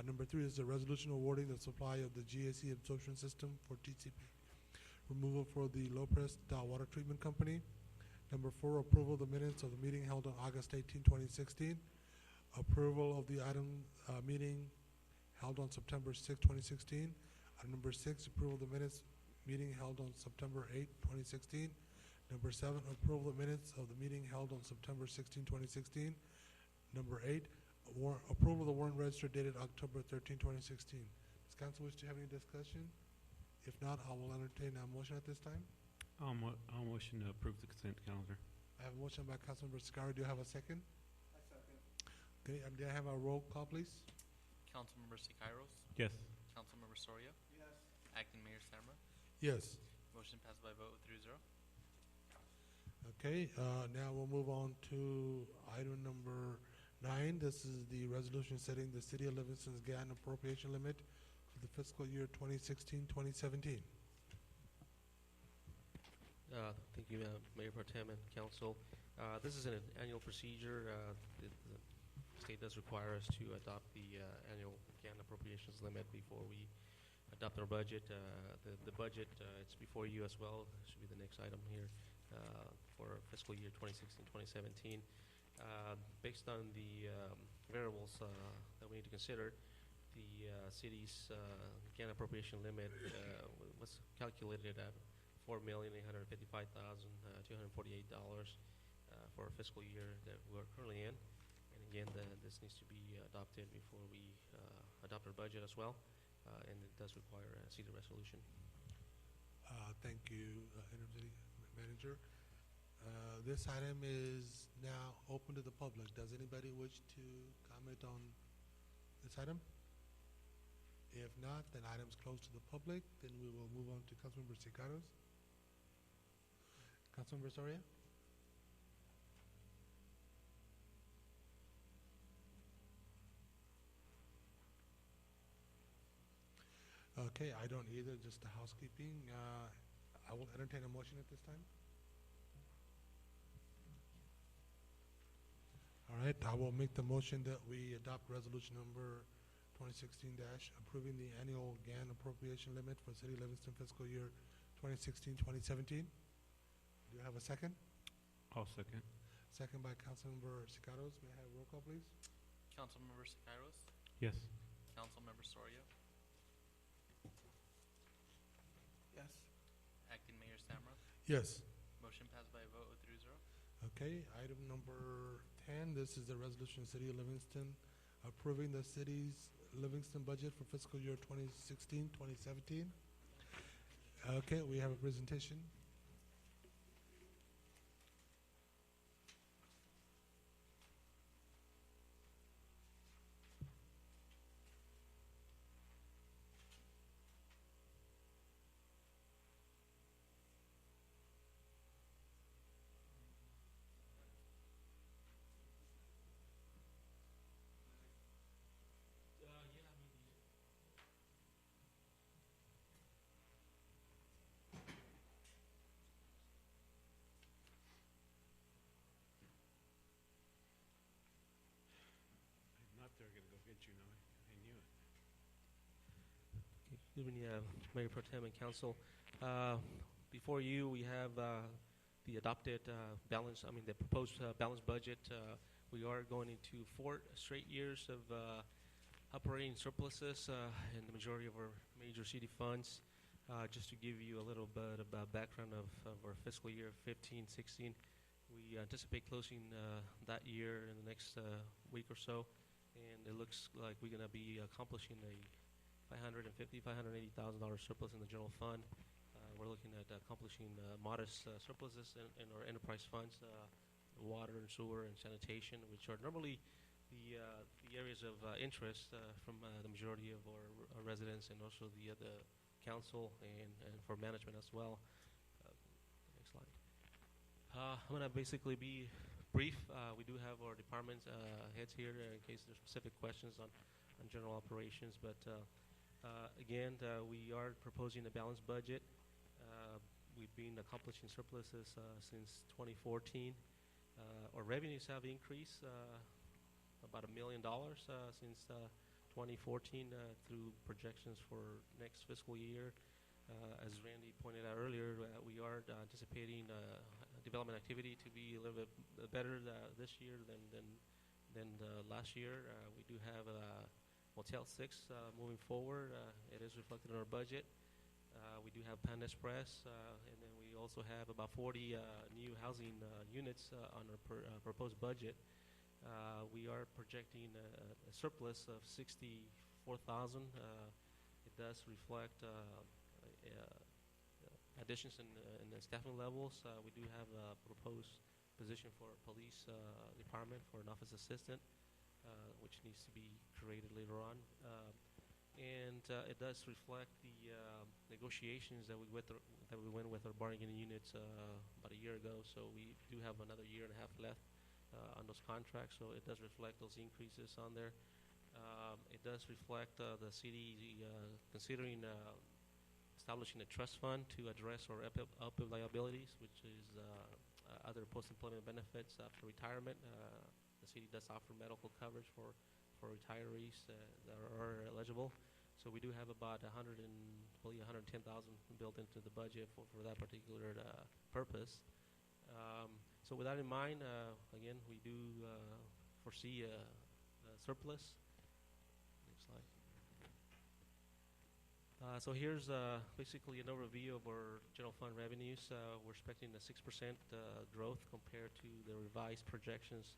Speaker 1: Number 3 is a resolution awarding the supply of the GAC absorption system for TCP removal for the Lopez Water Treatment Company. Number 4, approval of the minutes of the meeting held on August 18, 2016. Approval of the item meeting held on September 6, 2016. Number 6, approval of the minutes meeting held on September 8, 2016. Number 7, approval of the minutes of the meeting held on September 16, 2016. Number 8, approval of the warrant register dated October 13, 2016. Does council wish to have any discussion? If not, I will entertain a motion at this time.
Speaker 2: I'll motion to approve the consent calendar.
Speaker 1: I have a motion by Councilmember Scarra. Do you have a second?
Speaker 6: I second.
Speaker 1: Okay, do I have a roll call, please?
Speaker 3: Councilmember Siqueiros?
Speaker 2: Yes.
Speaker 3: Councilmember Soria?
Speaker 6: Yes.
Speaker 3: Acting Mayor Samra?
Speaker 1: Yes.
Speaker 3: Motion passed by a vote of 3-0.
Speaker 1: Okay, now we'll move on to item number 9. This is the resolution setting the City of Livingston's GAN appropriation limit for the fiscal year 2016-2017.
Speaker 12: Thank you, Mayor Pro Tem and Council. This is an annual procedure. The state does require us to adopt the annual GAN appropriations limit before we adopt our budget. The budget, it's before you as well. Should be the next item here for fiscal year 2016-2017. Based on the variables that we need to consider, the city's GAN appropriation limit was calculated at $4,855,248 for our fiscal year that we're currently in. And again, this needs to be adopted before we adopt our budget as well, and it does require a city resolution.
Speaker 1: Thank you, Interim City Manager. This item is now open to the public. Does anybody wish to comment on this item? If not, then item's closed to the public. Then we will move on to Councilmember Siqueiros. Councilmember Soria? Okay, I don't either, just the housekeeping. I will entertain a motion at this time. All right, I will make the motion that we adopt resolution number 2016- approving the annual GAN appropriation limit for City of Livingston fiscal year 2016-2017. Do you have a second?
Speaker 2: I'll second.
Speaker 1: Second by Councilmember Siqueiros. May I have a roll call, please?
Speaker 3: Councilmember Siqueiros?
Speaker 2: Yes.
Speaker 3: Councilmember Soria?
Speaker 6: Yes.
Speaker 3: Acting Mayor Samra?
Speaker 1: Yes.
Speaker 3: Motion passed by a vote of 3-0.
Speaker 1: Okay, item number 10, this is the resolution of City of Livingston approving the city's Livingston budget for fiscal year 2016-2017. Okay, we have a presentation.
Speaker 12: Good evening, Mayor Pro Tem and Council. Before you, we have the adopted the proposed balanced budget. We are going into 4 straight years of operating surpluses in the majority of our major city funds. Just to give you a little bit of background of our fiscal year 15-16, we anticipate closing that year in the next week or so, and it looks like we're going to be accomplishing a $580,000 surplus in the general fund. We're looking at accomplishing modest surpluses in our enterprise funds, water and sewer and sanitation, which are normally the areas of interest from the majority of our residents and also the council and for management as well. Next slide. I'm going to basically be brief. We do have our department heads here in case there's specific questions on general operations, but again, we are proposing a balanced budget. We've been accomplishing surpluses since 2014. Our revenues have increased about $1 million since 2014 through projections for next fiscal year. As Randy pointed out earlier, we are anticipating development activity to be a little bit better this year than last year. We do have Motel 6 moving forward. It is reflected in our budget. We do have Panda Express, and then we also have about 40 new housing units on our proposed budget. We are projecting a surplus of $64,000. It does reflect additions in the staffing levels. We do have a proposed position for police department for an office assistant, which needs to be created later on. And it does reflect the negotiations that we went with our bargaining units about a year ago. So we do have another year and a half left on those contracts. So it does reflect those increases on there. It does reflect the city considering establishing a trust fund to address our OPEB liabilities, which is other post-employment benefits after retirement. The city does offer medical coverage for retirees that are eligible. So we do have about $110,000 built into the budget for that particular purpose. So with that in mind, again, we do foresee a surplus. Next slide. So here's basically an overview of our general fund revenues. We're expecting a 6% growth compared to the revised projections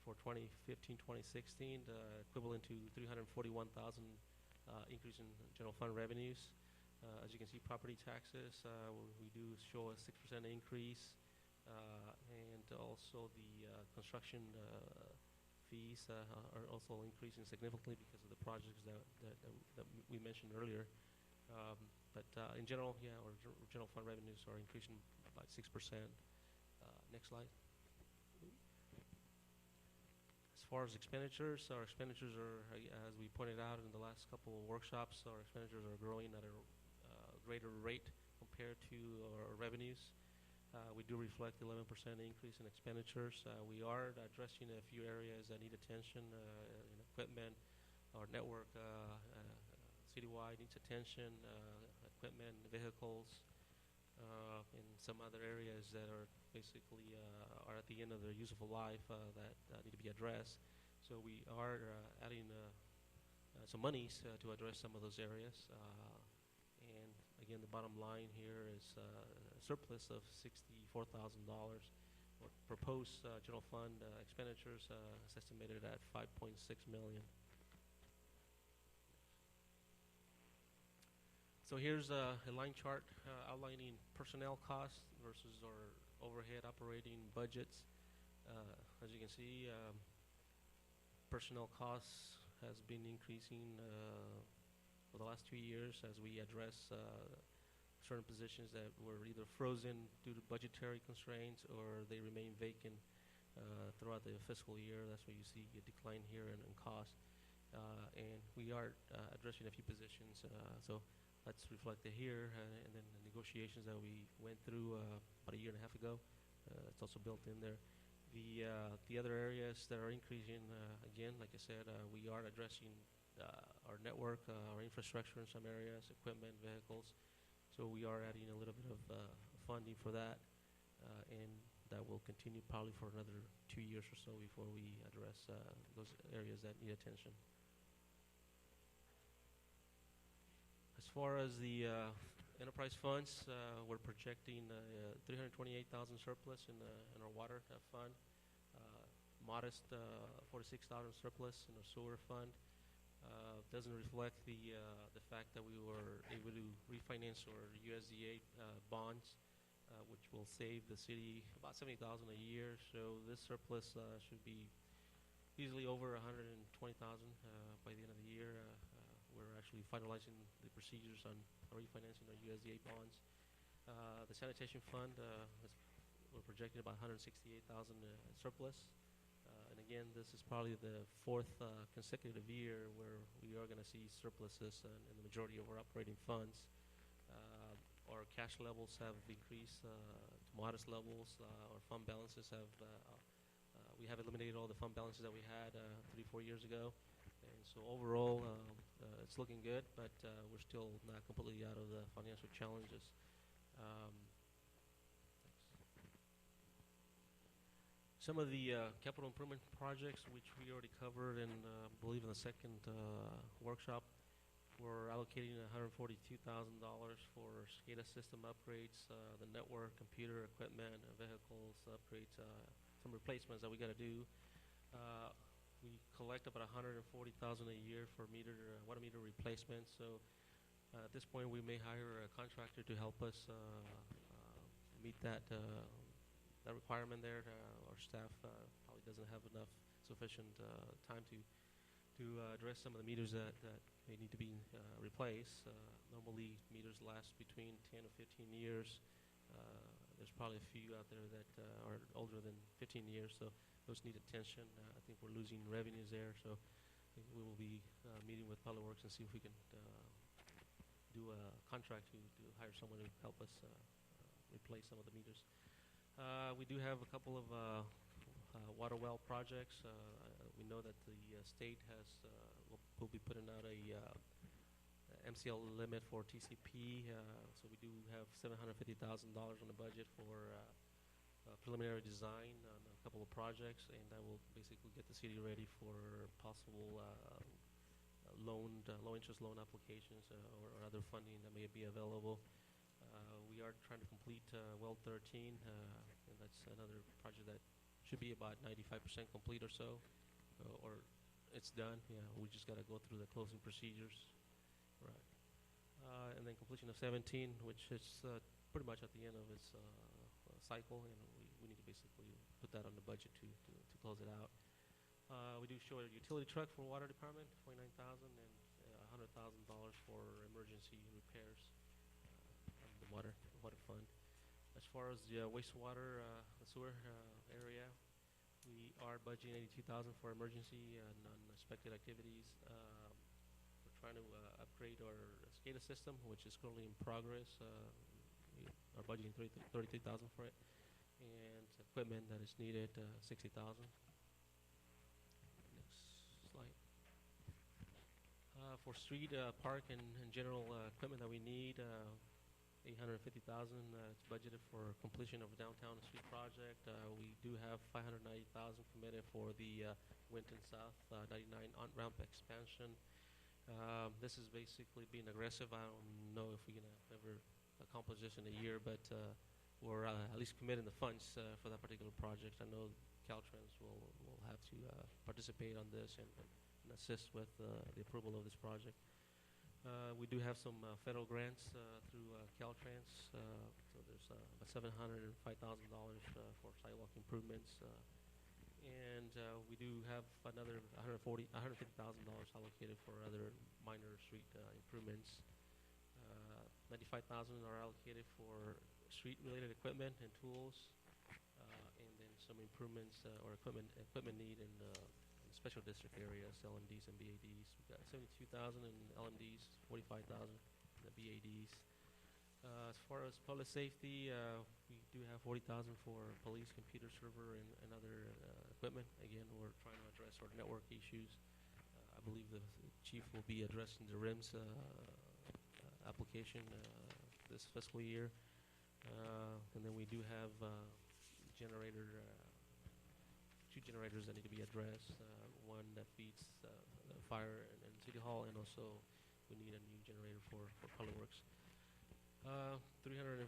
Speaker 12: for 2015-2016, equivalent to $341,000 increase in general fund revenues. As you can see, property taxes, we do show a 6% increase, and also the construction fees are also increasing significantly because of the projects that we mentioned earlier. But in general, yeah, our general fund revenues are increasing by 6%. Next slide. As far as expenditures, our expenditures are, as we pointed out in the last couple of workshops, our expenditures are growing at a greater rate compared to our revenues. We do reflect 11% increase in expenditures. We are addressing a few areas that need attention, equipment, our network citywide needs attention, equipment, vehicles, and some other areas that are basically are at the end of their useful life that need to be addressed. So we are adding some monies to address some of those areas. And again, the bottom line here is a surplus of $64,000. Our proposed general fund expenditures is estimated at $5.6 million. So here's a line chart outlining personnel costs versus our overhead operating budgets. As you can see, personnel costs has been increasing for the last 2 years as we address certain positions that were either frozen due to budgetary constraints or they remain vacant throughout the fiscal year. That's why you see a decline here in cost. And we are addressing a few positions. So that's reflected here, and then the negotiations that we went through about a year and a half ago. It's also built in there. The other areas that are increasing, again, like I said, we are addressing our network, our infrastructure in some areas, equipment, vehicles. So we are adding a little bit of funding for that, and that will continue probably for another 2 years or so before we address those areas that need attention. As far as the enterprise funds, we're projecting 328,000 surplus in our water fund, modest 46,000 surplus in our sewer fund. Doesn't reflect the fact that we were able to refinance our USDA bonds, which will save the city about $70,000 a year. So this surplus should be easily over 120,000 by the end of the year. We're actually finalizing the procedures on refinancing our USDA bonds. The sanitation fund, we're projecting about 168,000 surplus. And again, this is probably the fourth consecutive year where we are going to see surpluses in the majority of our operating funds. Our cash levels have increased to modest levels. Our fund balances have, we have eliminated all the fund balances that we had 3-4 years ago. And so overall, it's looking good, but we're still not completely out of the financial challenges. Some of the capital improvement projects, which we already covered in, I believe, in the second workshop, we're allocating $142,000 for SCADA system upgrades, the network, computer equipment, vehicles upgrades, some replacements that we got to do. We collect about $140,000 a year for water meter replacements. So at this point, we may hire a contractor to help us meet that requirement there. Our staff probably doesn't have enough sufficient time to address some of the meters that may need to be replaced. Normally, meters last between 10 or 15 years. There's probably a few out there that are older than 15 years, so those need attention. I think we're losing revenues there, so I think we will be meeting with Public Works and see if we can do a contract to hire someone to help us replace some of the meters. We do have a couple of water well projects. We know that the state will be putting out a MCL limit for TCP, so we do have $750,000 on the budget for preliminary design on a couple of projects, and that will basically get the city ready for possible low-interest loan applications or other funding that may be available. We are trying to complete well 13, and that's another project that should be about 95% complete or so, or it's done. Yeah, we just got to go through the closing procedures, right? And then completion of 17, which is pretty much at the end of its cycle, and we need to basically put that on the budget to close it out. We do show a utility truck for water department, $29,000, and $100,000 for emergency repairs on the water fund. As far as the wastewater, the sewer area, we are budgeting $82,000 for emergency and unexpected activities. We're trying to upgrade our SCADA system, which is currently in progress. We are budgeting $33,000 for it, and equipment that is needed, $60,000. Next slide. For street, park, and general equipment that we need, $850,000. It's budgeted for completion of downtown street project. We do have $590,000 committed for the Winton South 99 on-ramp expansion. This is basically being aggressive. I don't know if we're gonna ever accomplish this in a year, but we're at least committing the funds for that particular project. I know Caltrans will have to participate on this and assist with the approval of this project. We do have some federal grants through Caltrans, so there's about $705,000 for sidewalk improvements, and we do have another $150,000 allocated for other minor street improvements. $95,000 are allocated for street-related equipment and tools, and then some improvements or equipment need in special district areas, LMDs and BADs. We've got $72,000 in LMDs, $45,000 in the BADs. As far as public safety, we do have $40,000 for police computer server and other equipment. Again, we're trying to address our network issues. I believe the chief will be addressing the RIMS application this fiscal year. And then we do have generator, two generators that need to be addressed. One that feeds the fire and City Hall, and also we need a new generator for Public Works. $305,000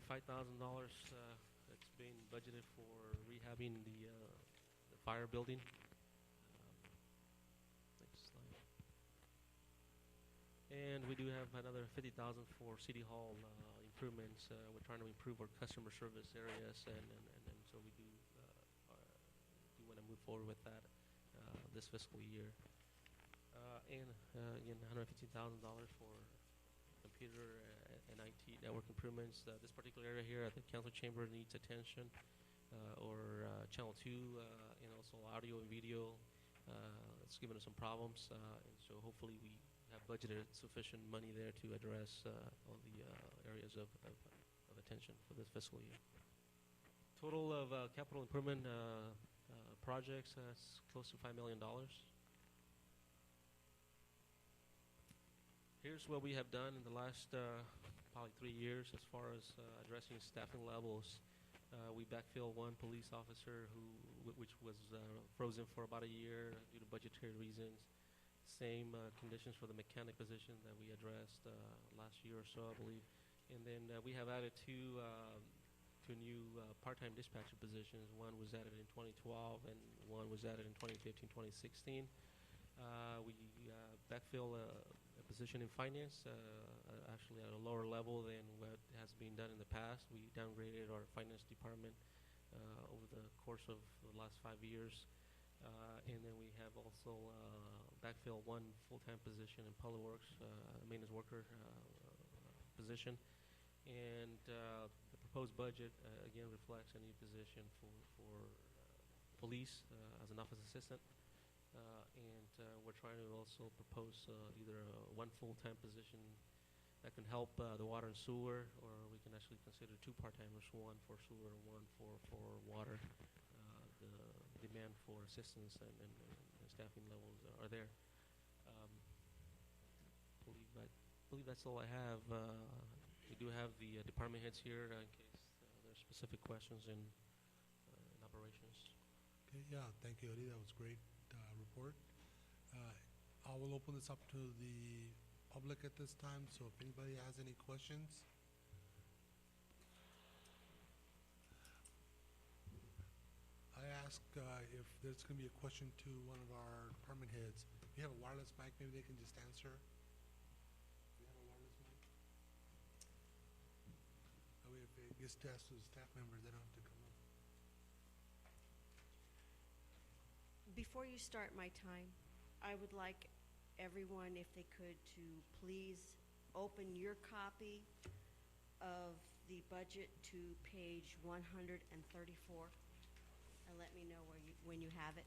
Speaker 12: that's been budgeted for rehabbing the fire building. Next slide. And we do have another $50,000 for City Hall improvements. We're trying to improve our customer service areas, and so we do want to move forward with that this fiscal year. And again, $115,000 for computer and IT network improvements. This particular area here at the council chamber needs attention, or channel 2, and also audio and video. It's given us some problems, and so hopefully we have budgeted sufficient money there to address all the areas of attention for this fiscal year. Total of capital improvement projects is close to $5 million. Here's what we have done in the last probably 3 years as far as addressing staffing levels. We backfilled one police officer which was frozen for about a year due to budgetary reasons. Same conditions for the mechanic position that we addressed last year or so, I believe. And then we have added two new part-time dispatcher positions. One was added in 2012 and one was added in 2015, 2016. We backfill a position in finance, actually at a lower level than what has been done in the past. We downgraded our finance department over the course of the last 5 years. And then we have also backfilled one full-time position in Public Works, maintenance worker position. And the proposed budget, again, reflects a new position for police as an office assistant. And we're trying to also propose either one full-time position that can help the water and sewer, or we can actually consider two part-timers, one for sewer and one for water. The demand for assistance and staffing levels are there. Believe that's all I have. We do have the department heads here in case there's specific questions in operations.
Speaker 1: Okay, yeah, thank you, Eddie. That was great report. I will open this up to the public at this time, so if anybody has any questions. I ask if there's going to be a question to one of our department heads. If you have a wireless mic, maybe they can just answer. Do you have a wireless mic? That way if it gets to ask to the staff members, they don't have to come up.
Speaker 7: Before you start my time, I would like everyone, if they could, to please open your copy of the budget to page 134 and let me know when you have it.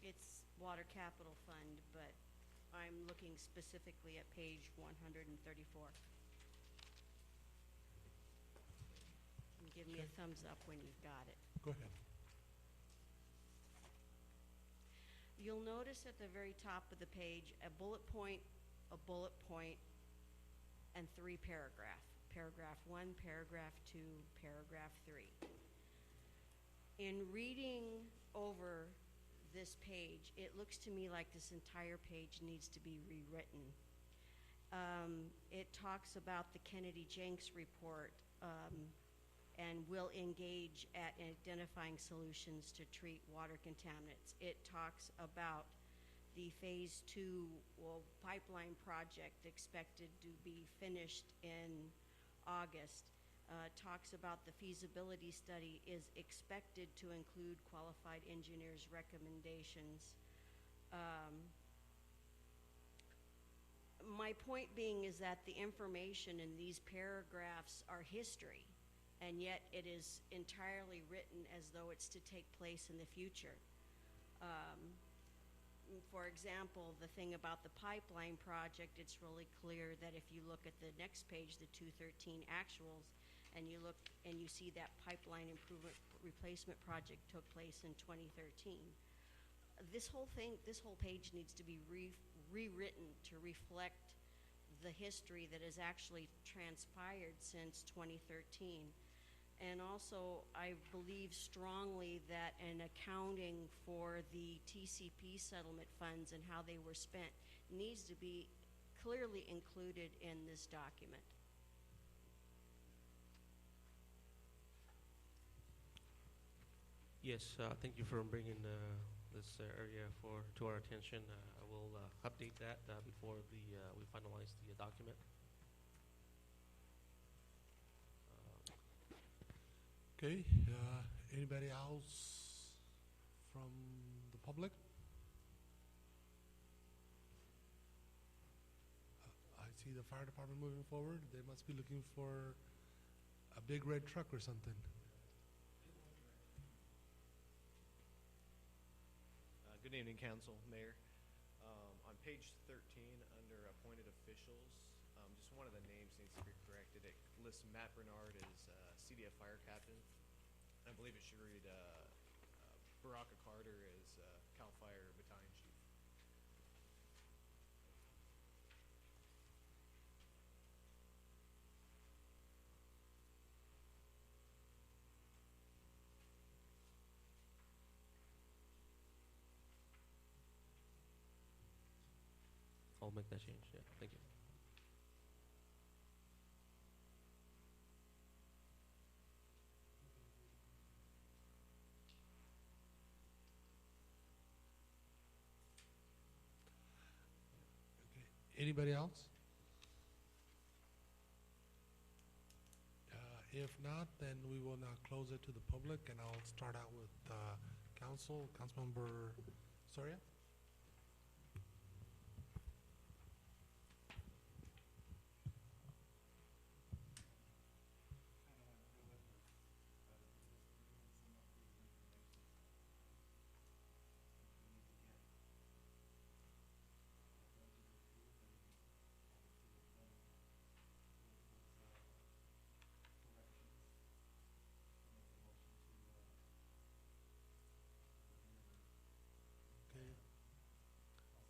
Speaker 7: It's Water Capital Fund, but I'm looking specifically at page 134. Give me a thumbs up when you've got it.
Speaker 1: Go ahead.
Speaker 7: You'll notice at the very top of the page a bullet point, and 3 paragraphs. Paragraph 1, paragraph 2, paragraph 3. In reading over this page, it looks to me like this entire page needs to be rewritten. It talks about the Kennedy Jenks report, and will engage at identifying solutions to treat water contaminants. It talks about the phase 2 pipeline project expected to be finished in August. Talks about the feasibility study is expected to include qualified engineers' recommendations. My point being is that the information in these paragraphs are history, and yet it is entirely written as though it's to take place in the future. For example, the thing about the pipeline project, it's really clear that if you look at the next page, the 213 actuals, and you look and you see that pipeline improvement replacement project took place in 2013. This whole page needs to be rewritten to reflect the history that has actually transpired since 2013. And also, I believe strongly that an accounting for the TCP settlement funds and how they were spent needs to be clearly included in this document.
Speaker 12: Yes, thank you for bringing this area to our attention. I will update that before we finalize the document.
Speaker 1: Okay, anybody else from the public? I see the fire department moving forward. They must be looking for a big red truck or something.
Speaker 18: Good evening, Council, Mayor. On page 13, under appointed officials, just one of the names needs to be corrected. It lists Matt Bernard as CDF fire captain. I believe it should read Baraka Carter as CAL FIRE battalion chief.
Speaker 12: I'll make that change. Yeah, thank you.
Speaker 1: Anybody else? If not, then we will now close it to the public, and I'll start out with Councilmember Soria.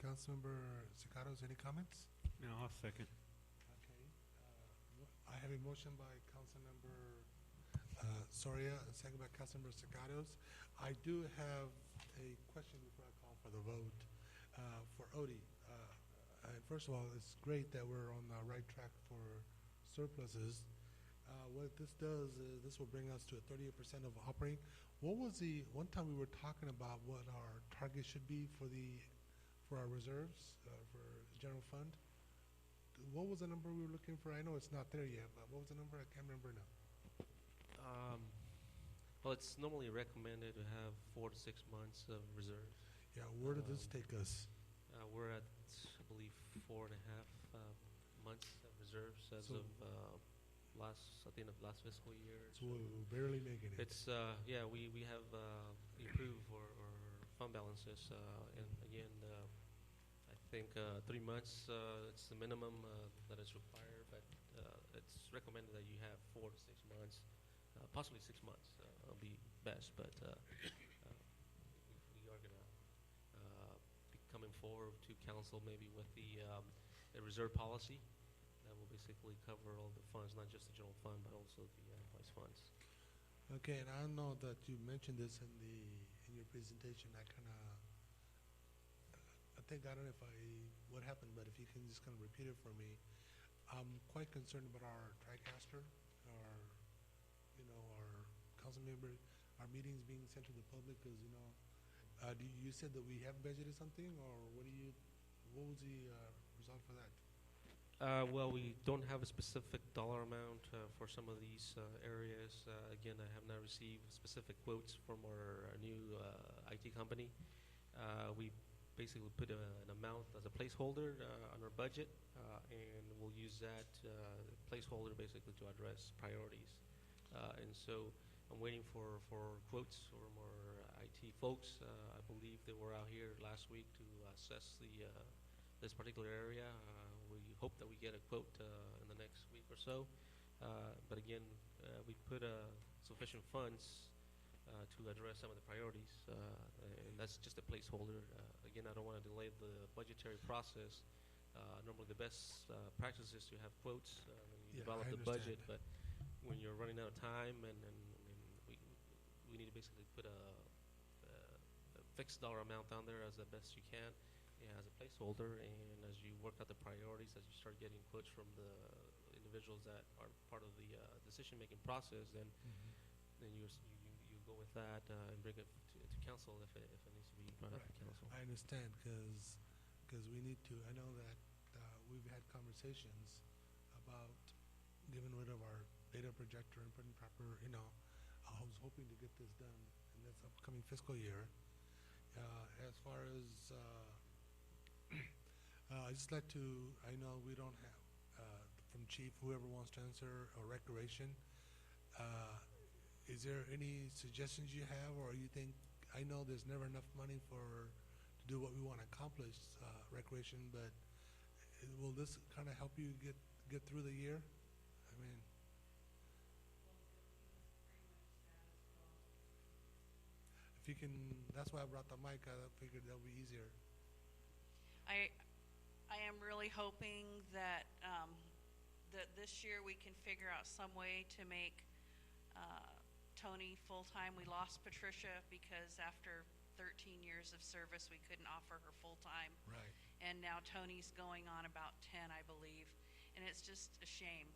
Speaker 1: Councilmember Sicados, any comments?
Speaker 2: No, I'll second.
Speaker 1: Okay. I have a motion by Councilmember Soria, and second by Councilmember Sicados. I do have a question before I call for the vote for Odie. And first of all, it's great that we're on the right track for surpluses. What this does is this will bring us to a 38% of operating. What was the one time we were talking about what our target should be for our reserves for general fund? What was the number we were looking for? I know it's not there yet, but what was the number? I can't remember now.
Speaker 12: Well, it's normally recommended to have 4 to 6 months of reserves.
Speaker 1: Yeah, where did this take us?
Speaker 12: We're at, I believe, 4.5 months of reserves as
Speaker 1: So
Speaker 12: of at the end of last fiscal year.
Speaker 1: So we're barely making it.
Speaker 12: It's yeah, we have improved our fund balances, and again, I think 3 months it's the minimum that is required, but it's recommended that you have 4 to 6 months, possibly 6 months. Will be best, but we are gonna be coming forward to council maybe with a reserve policy that will basically cover all the funds, not just the general fund, but also the enterprise funds.
Speaker 1: Okay, and I know that you mentioned this in your presentation. I think I don't know what happened, but if you can just kind of repeat it for me. I'm quite concerned about our TriCaster, our council member, our meetings being sent to the public, because you said that we have budgeted something, or what was the result for that?
Speaker 12: Well, we don't have a specific dollar amount for some of these areas. Again, I have not received specific quotes from our new IT company. We basically put an amount as a placeholder on our budget, and we'll use that placeholder basically to address priorities. And so I'm waiting for quotes from our IT folks. I believe they were out here last week to assess this particular area. We hope that we get a quote in the next week or so. But again, we put sufficient funds to address some of the priorities, and that's just a placeholder. Again, I don't want to delay the budgetary process. Normally, the best practice is to have quotes when you
Speaker 1: Yeah,
Speaker 12: develop
Speaker 1: I
Speaker 12: the budget,
Speaker 1: understand.
Speaker 12: but when you're running out of time and we need to basically put a fixed dollar amount down there as the best you can, as a placeholder, and as you work out the priorities, as you start getting quotes from the individuals that are part of the decision-making process, then you go with that and bring it to council if it needs to be brought up to council.
Speaker 1: I understand, because we need to, I know that we've had conversations about getting rid of our data projector and putting proper, I was hoping to get this done in this upcoming fiscal year. As far as, I just like to, I know we don't have, from chief, whoever wants to answer, or recreation, is there any suggestions you have, or you think, I know there's never enough money to do what we want to accomplish, recreation, but will this kind of help you get through the year? I mean, if you can, that's why I brought the mic. I figured that'll be easier.
Speaker 19: I am really hoping that that this year we can figure out some way to make Tony full-time. We lost Patricia because after 13 years of service we couldn't offer her full-time.
Speaker 1: Right.
Speaker 19: And now Tony's going on about 10, I believe, and it's just a shame.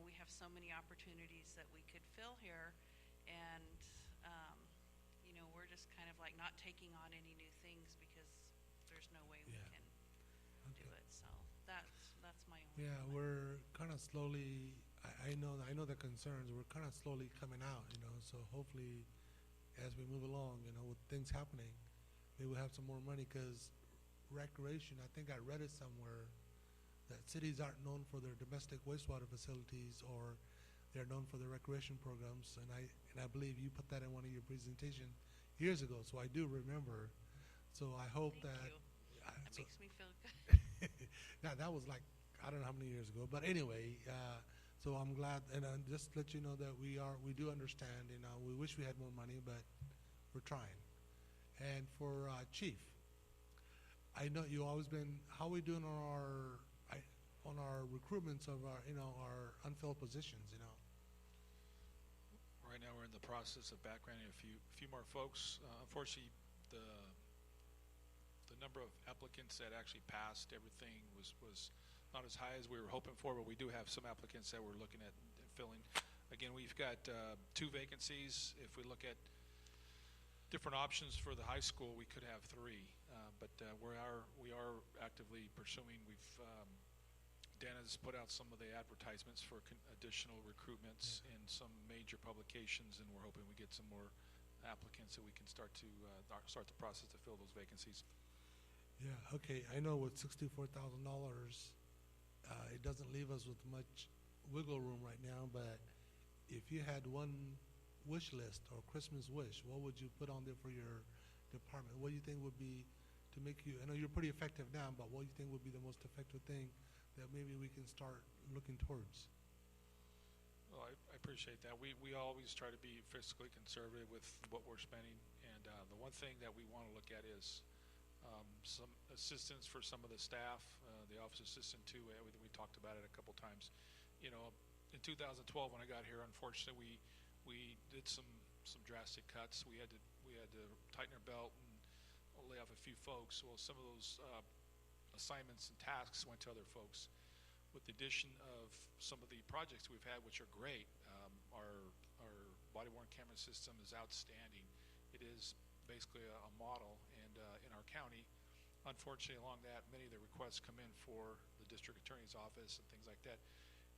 Speaker 19: We have so many opportunities that we could fill here, and we're just kind of like not taking on any new things because there's no way we can do it. So that's my only
Speaker 1: Yeah,
Speaker 19: comment.
Speaker 1: we're kind of slowly, I know the concerns, we're kind of slowly coming out, so hopefully as we move along, with things happening, maybe we'll have some more money, because recreation, I think I read it somewhere, that cities aren't known for their domestic wastewater facilities, or they're known for their recreation programs, and I believe you put that in one of your presentation years ago, so I do remember. So I hope
Speaker 19: Thank
Speaker 1: that.
Speaker 19: you. That makes me feel good.
Speaker 1: That was like, I don't know how many years ago, but anyway, so I'm glad, and just to let you know that we do understand, we wish we had more money, but we're trying. And for Chief, I know you always been, how are we doing on our recruitments of our unfilled positions,
Speaker 13: Right now, we're in the process of backgrounding a few more folks. Unfortunately, the number of applicants that actually passed everything was not as high as we were hoping for, but we do have some applicants that we're looking at filling. Again, we've got 2 vacancies. If we look at different options for the high school, we could have 3, but we are actively pursuing. Dan has put out some of the advertisements for additional recruitments in some major publications, and we're hoping we get some more applicants so we can start the process to fill those vacancies.
Speaker 1: Yeah, okay, I know with $64,000, it doesn't leave us with much wiggle room right now, but if you had one wish list or Christmas wish, what would you put on there for your department? What do you think would be to make you, I know you're pretty effective now, but what do you think would be the most effective thing that maybe we can start looking towards?
Speaker 13: Well, I appreciate that. We always try to be fiscally conservative with what we're spending, and the one thing that we want to look at is some assistance for some of the staff, the office assistant too. We talked about it a couple times. In 2012 when I got here, unfortunately we did some drastic cuts. We had to tighten our belt and lay off a few folks. Well, some of those assignments and tasks went to other folks. With the addition of some of the projects we've had, which are great, our body-worn camera system is outstanding. It is basically a model, and in our county, unfortunately, along that, many of the requests come in for the district attorney's office and things like that.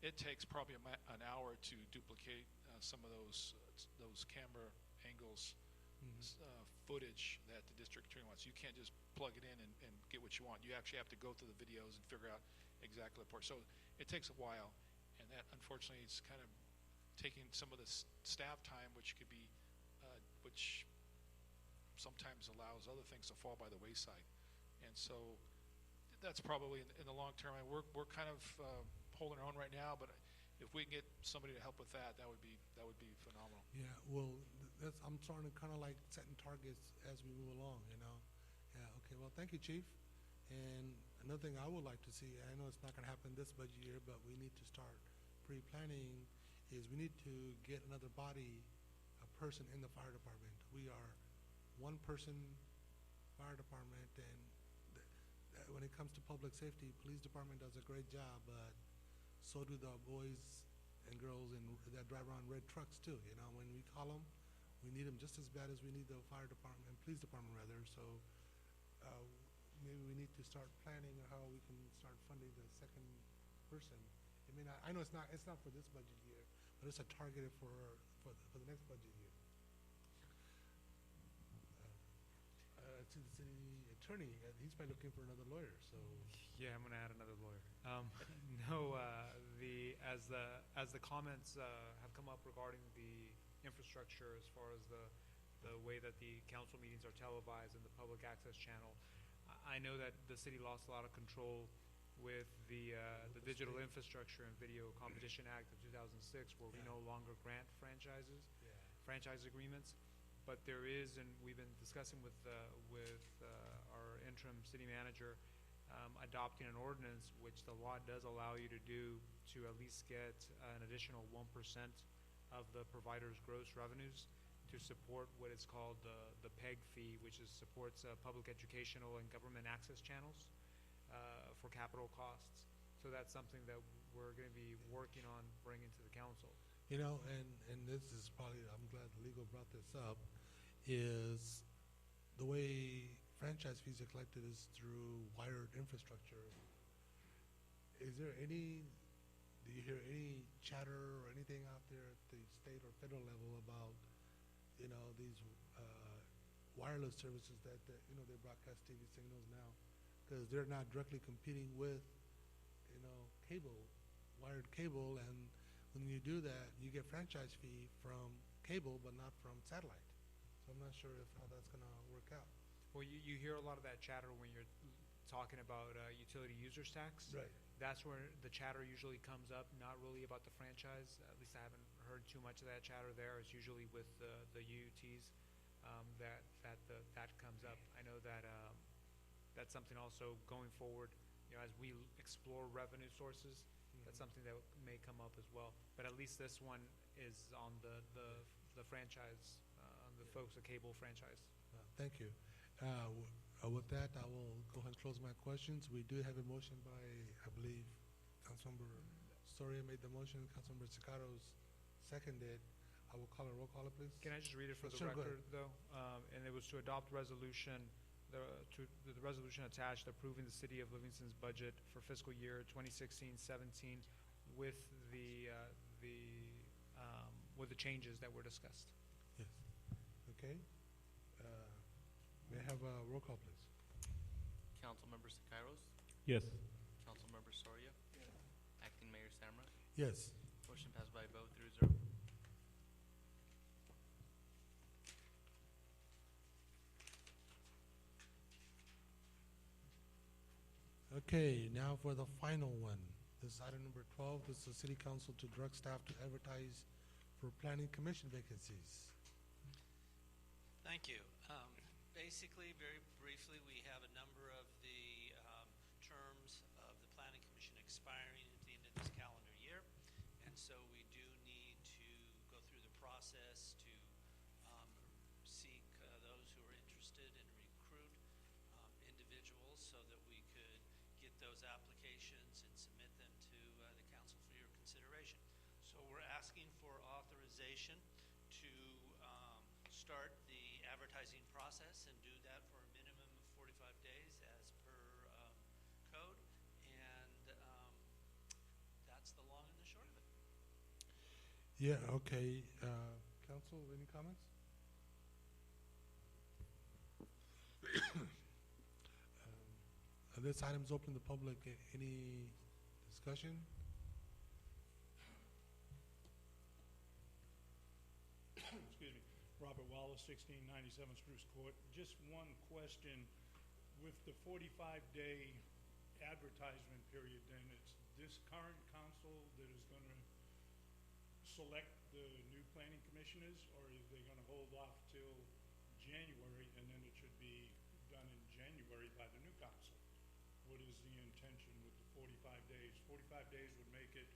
Speaker 13: It takes probably an hour to duplicate some of those camera angles, footage that the district attorney wants. You can't just plug it in and get what you want. You actually have to go through the videos and figure out exactly the part. So it takes a while, and that unfortunately is kind of taking some of the staff time, which could be, which sometimes allows other things to fall by the wayside. And so that's probably in the long term. And we're kind of holding our own right now, but if we can get somebody to help with that, that would be phenomenal.
Speaker 1: Yeah, well, I'm starting to kind of like setting targets as we move along, you know? Yeah, okay, well, thank you, Chief. And another thing I would like to see, I know it's not going to happen this budget year, but we need to start pre-planning, is we need to get another body, a person in the fire department. We are one person fire department, and when it comes to public safety, police department does a great job, but so do the boys and girls that drive around red trucks too. You know, when we call them, we need them just as bad as we need the fire department, police department rather. So maybe we need to start planning how we can start funding the second person. I mean, I know it's not for this budget year, but it's a target for the next budget year. To the city attorney, he's probably looking for another lawyer. So
Speaker 17: Yeah, I'm going to add another lawyer. No, as the comments have come up regarding the infrastructure as far as the way that the council meetings are televised in the public access channel, I know that the city lost a lot of control with the Digital Infrastructure and Video Competition Act of 2006, where we no longer grant franchise agreements. But there is, and we've been discussing with our interim city manager, adopting an ordinance which the law does allow you to do to at least get an additional 1% of the provider's gross revenues to support what is called the PEG fee, which supports public educational and government access channels for capital costs. So that's something that we're going to be working on bringing to the council.
Speaker 1: you know, and this is probably, I'm glad legal brought this up, is the way franchise fees are collected is through wired infrastructure. Is there any, do you hear any chatter or anything out there at the state or federal level about, you know, these wireless services that you know, they broadcast TV signals now, because they're not directly competing with, you know, cable, wired cable, and when you do that, you get franchise fee from cable, but not from satellite. So I'm not sure how that's going to work out.
Speaker 17: Well, you hear a lot of that chatter when you're talking about utility users tax.
Speaker 1: Right.
Speaker 17: That's where the chatter usually comes up, not really about the franchise. At least I haven't heard too much of that chatter there. It's usually with the UUTs that comes up. I know that that's something also going forward, you know, as we explore revenue sources, that's something that may come up as well. But at least this one is on the franchise, on the folks at cable franchise.
Speaker 1: Thank you. With that, I will go ahead and close my questions. We do have a motion by, I believe, Councilmember Soria made the motion, Councilmember Sicaros seconded. I will call a roll call, please.
Speaker 17: Can I just read it for the
Speaker 1: Sure, go
Speaker 17: record, though? And it was to adopt resolution, the resolution attached approving the City of Livingston's budget for fiscal year 2016-17 with the changes that were discussed.
Speaker 1: Yes. Okay. May I have a roll call, please?
Speaker 3: Councilmember Siqueiros?
Speaker 2: Yes.
Speaker 3: Councilmember Soria? Acting Mayor Samra?
Speaker 1: Yes.
Speaker 3: Motion passed by a vote 3-0.
Speaker 1: Okay, now for the final one. This is item number 12. This is City Council to direct staff to advertise for planning commission vacancies.
Speaker 10: Thank you. Basically, very briefly, we have a number of the terms of the Planning Commission expiring at the end of this calendar year, and so we do need to go through the process to seek those who are interested and recruit individuals so that we could get those applications and submit them to the council for your consideration. So we're asking for authorization to start the advertising process and do that for a minimum of 45 days as per code, and that's the long and the short of it.
Speaker 1: Yeah, okay. Council, any comments? This item is open to the public. Any discussion?
Speaker 20: Excuse me. Robert Wallace, 1697 Spruce Court. Just one question. With the 45-day advertisement period, then it's this current council that is going to select the new planning commissioners, or are they gonna hold off till January, and then it should be done in January by the new council? What is the intention with the 45 days? 45 days would make it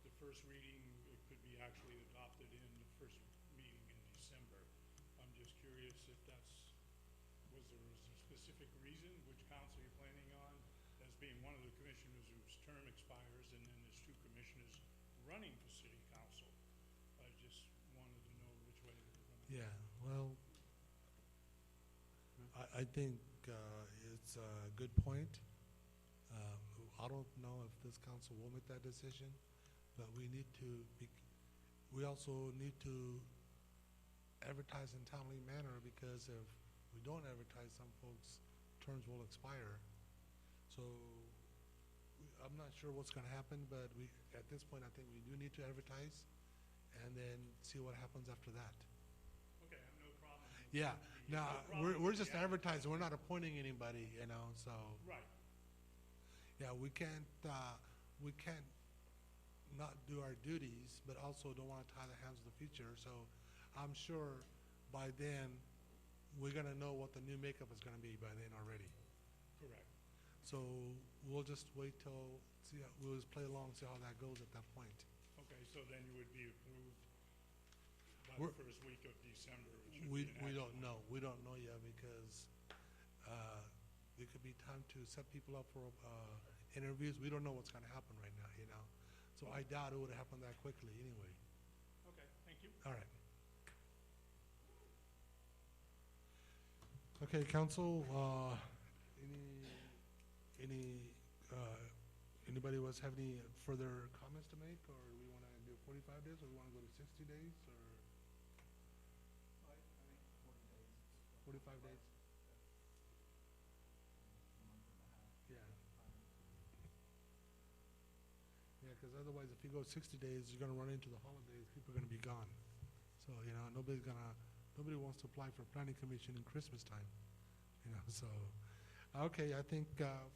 Speaker 20: the first reading, it could be actually adopted in the first meeting in December. I'm just curious if was there a specific reason, which council you're planning on, as being one of the commissioners whose term expires, and then there's two commissioners running for city council. I just wanted to know which way they were gonna.
Speaker 1: Yeah, well, I think it's a good point. I don't know if this council will make that decision, but we need to we also need to advertise in timely manner, because if we don't advertise, some folks' terms will expire. So I'm not sure what's going to happen, but at this point, I think we do need to advertise and then see what happens after that.
Speaker 20: Okay, I have no problem.
Speaker 1: Yeah, now, we're just advertising, we're not appointing anybody, so.
Speaker 20: Right.
Speaker 1: Yeah, we can't not do our duties, but also don't want to tie the hands of the future. So I'm sure by then, we're gonna know what the new makeup is gonna be by then already.
Speaker 20: Correct.
Speaker 1: So we'll just wait till, we'll just play along, see how that goes at that point.
Speaker 20: Okay, so then you would be approved by the first week of December.
Speaker 1: We don't know. We don't know yet, because there could be time to set people up for interviews. We don't know what's going to happen right now, So I doubt it would happen that quickly anyway.
Speaker 20: Okay, thank you.
Speaker 1: All right. Okay, council, anybody else have any further comments to make, or we want to do 45 days, or we want to go to 60 days, or? 45 days? Yeah. Yeah, because otherwise, if you go 60 days, you're going to run into the holidays, people are going to be gone. So, nobody wants to apply for planning commission in Christmas time, so. Okay, I think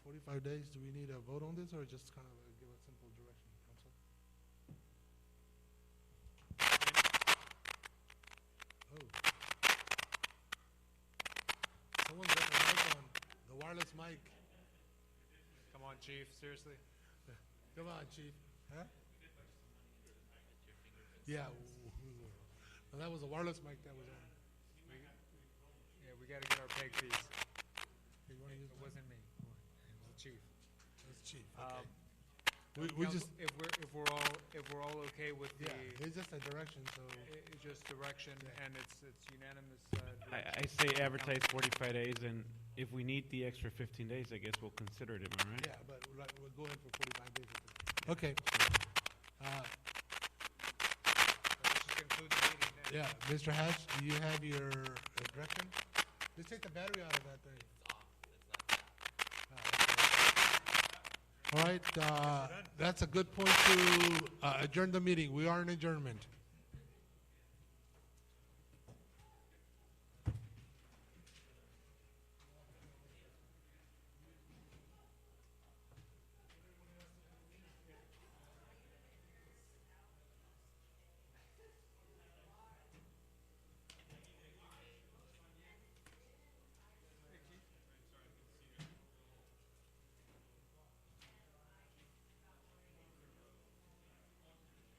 Speaker 1: 45 days, do we need a vote on this, or just kind of give a simple direction, council? Oh. Someone's got the mic on, the wireless mic.
Speaker 17: Come on, chief, seriously?
Speaker 1: Come on, chief. Huh? Yeah. Well, that was a wireless mic that was on.
Speaker 17: Yeah, we gotta get our peg fees.
Speaker 1: Hey, you wanna use
Speaker 17: It wasn't me, it was the chief.
Speaker 1: That's chief, okay.
Speaker 17: We just, if we're all okay with the.
Speaker 1: Yeah, it's just a direction, so.
Speaker 17: It's just direction, and it's unanimous.
Speaker 2: I say advertise 45 days, and if we need the extra 15 days, I guess we'll consider it, am I right?
Speaker 1: Yeah, but we'll go in for 45 days. Okay.
Speaker 17: Let's just conclude the meeting then.
Speaker 1: Yeah, Mr. Hatch, do you have your direction? Let's take the battery out of that thing. All right, that's a good point to adjourn the meeting. We are in adjournment.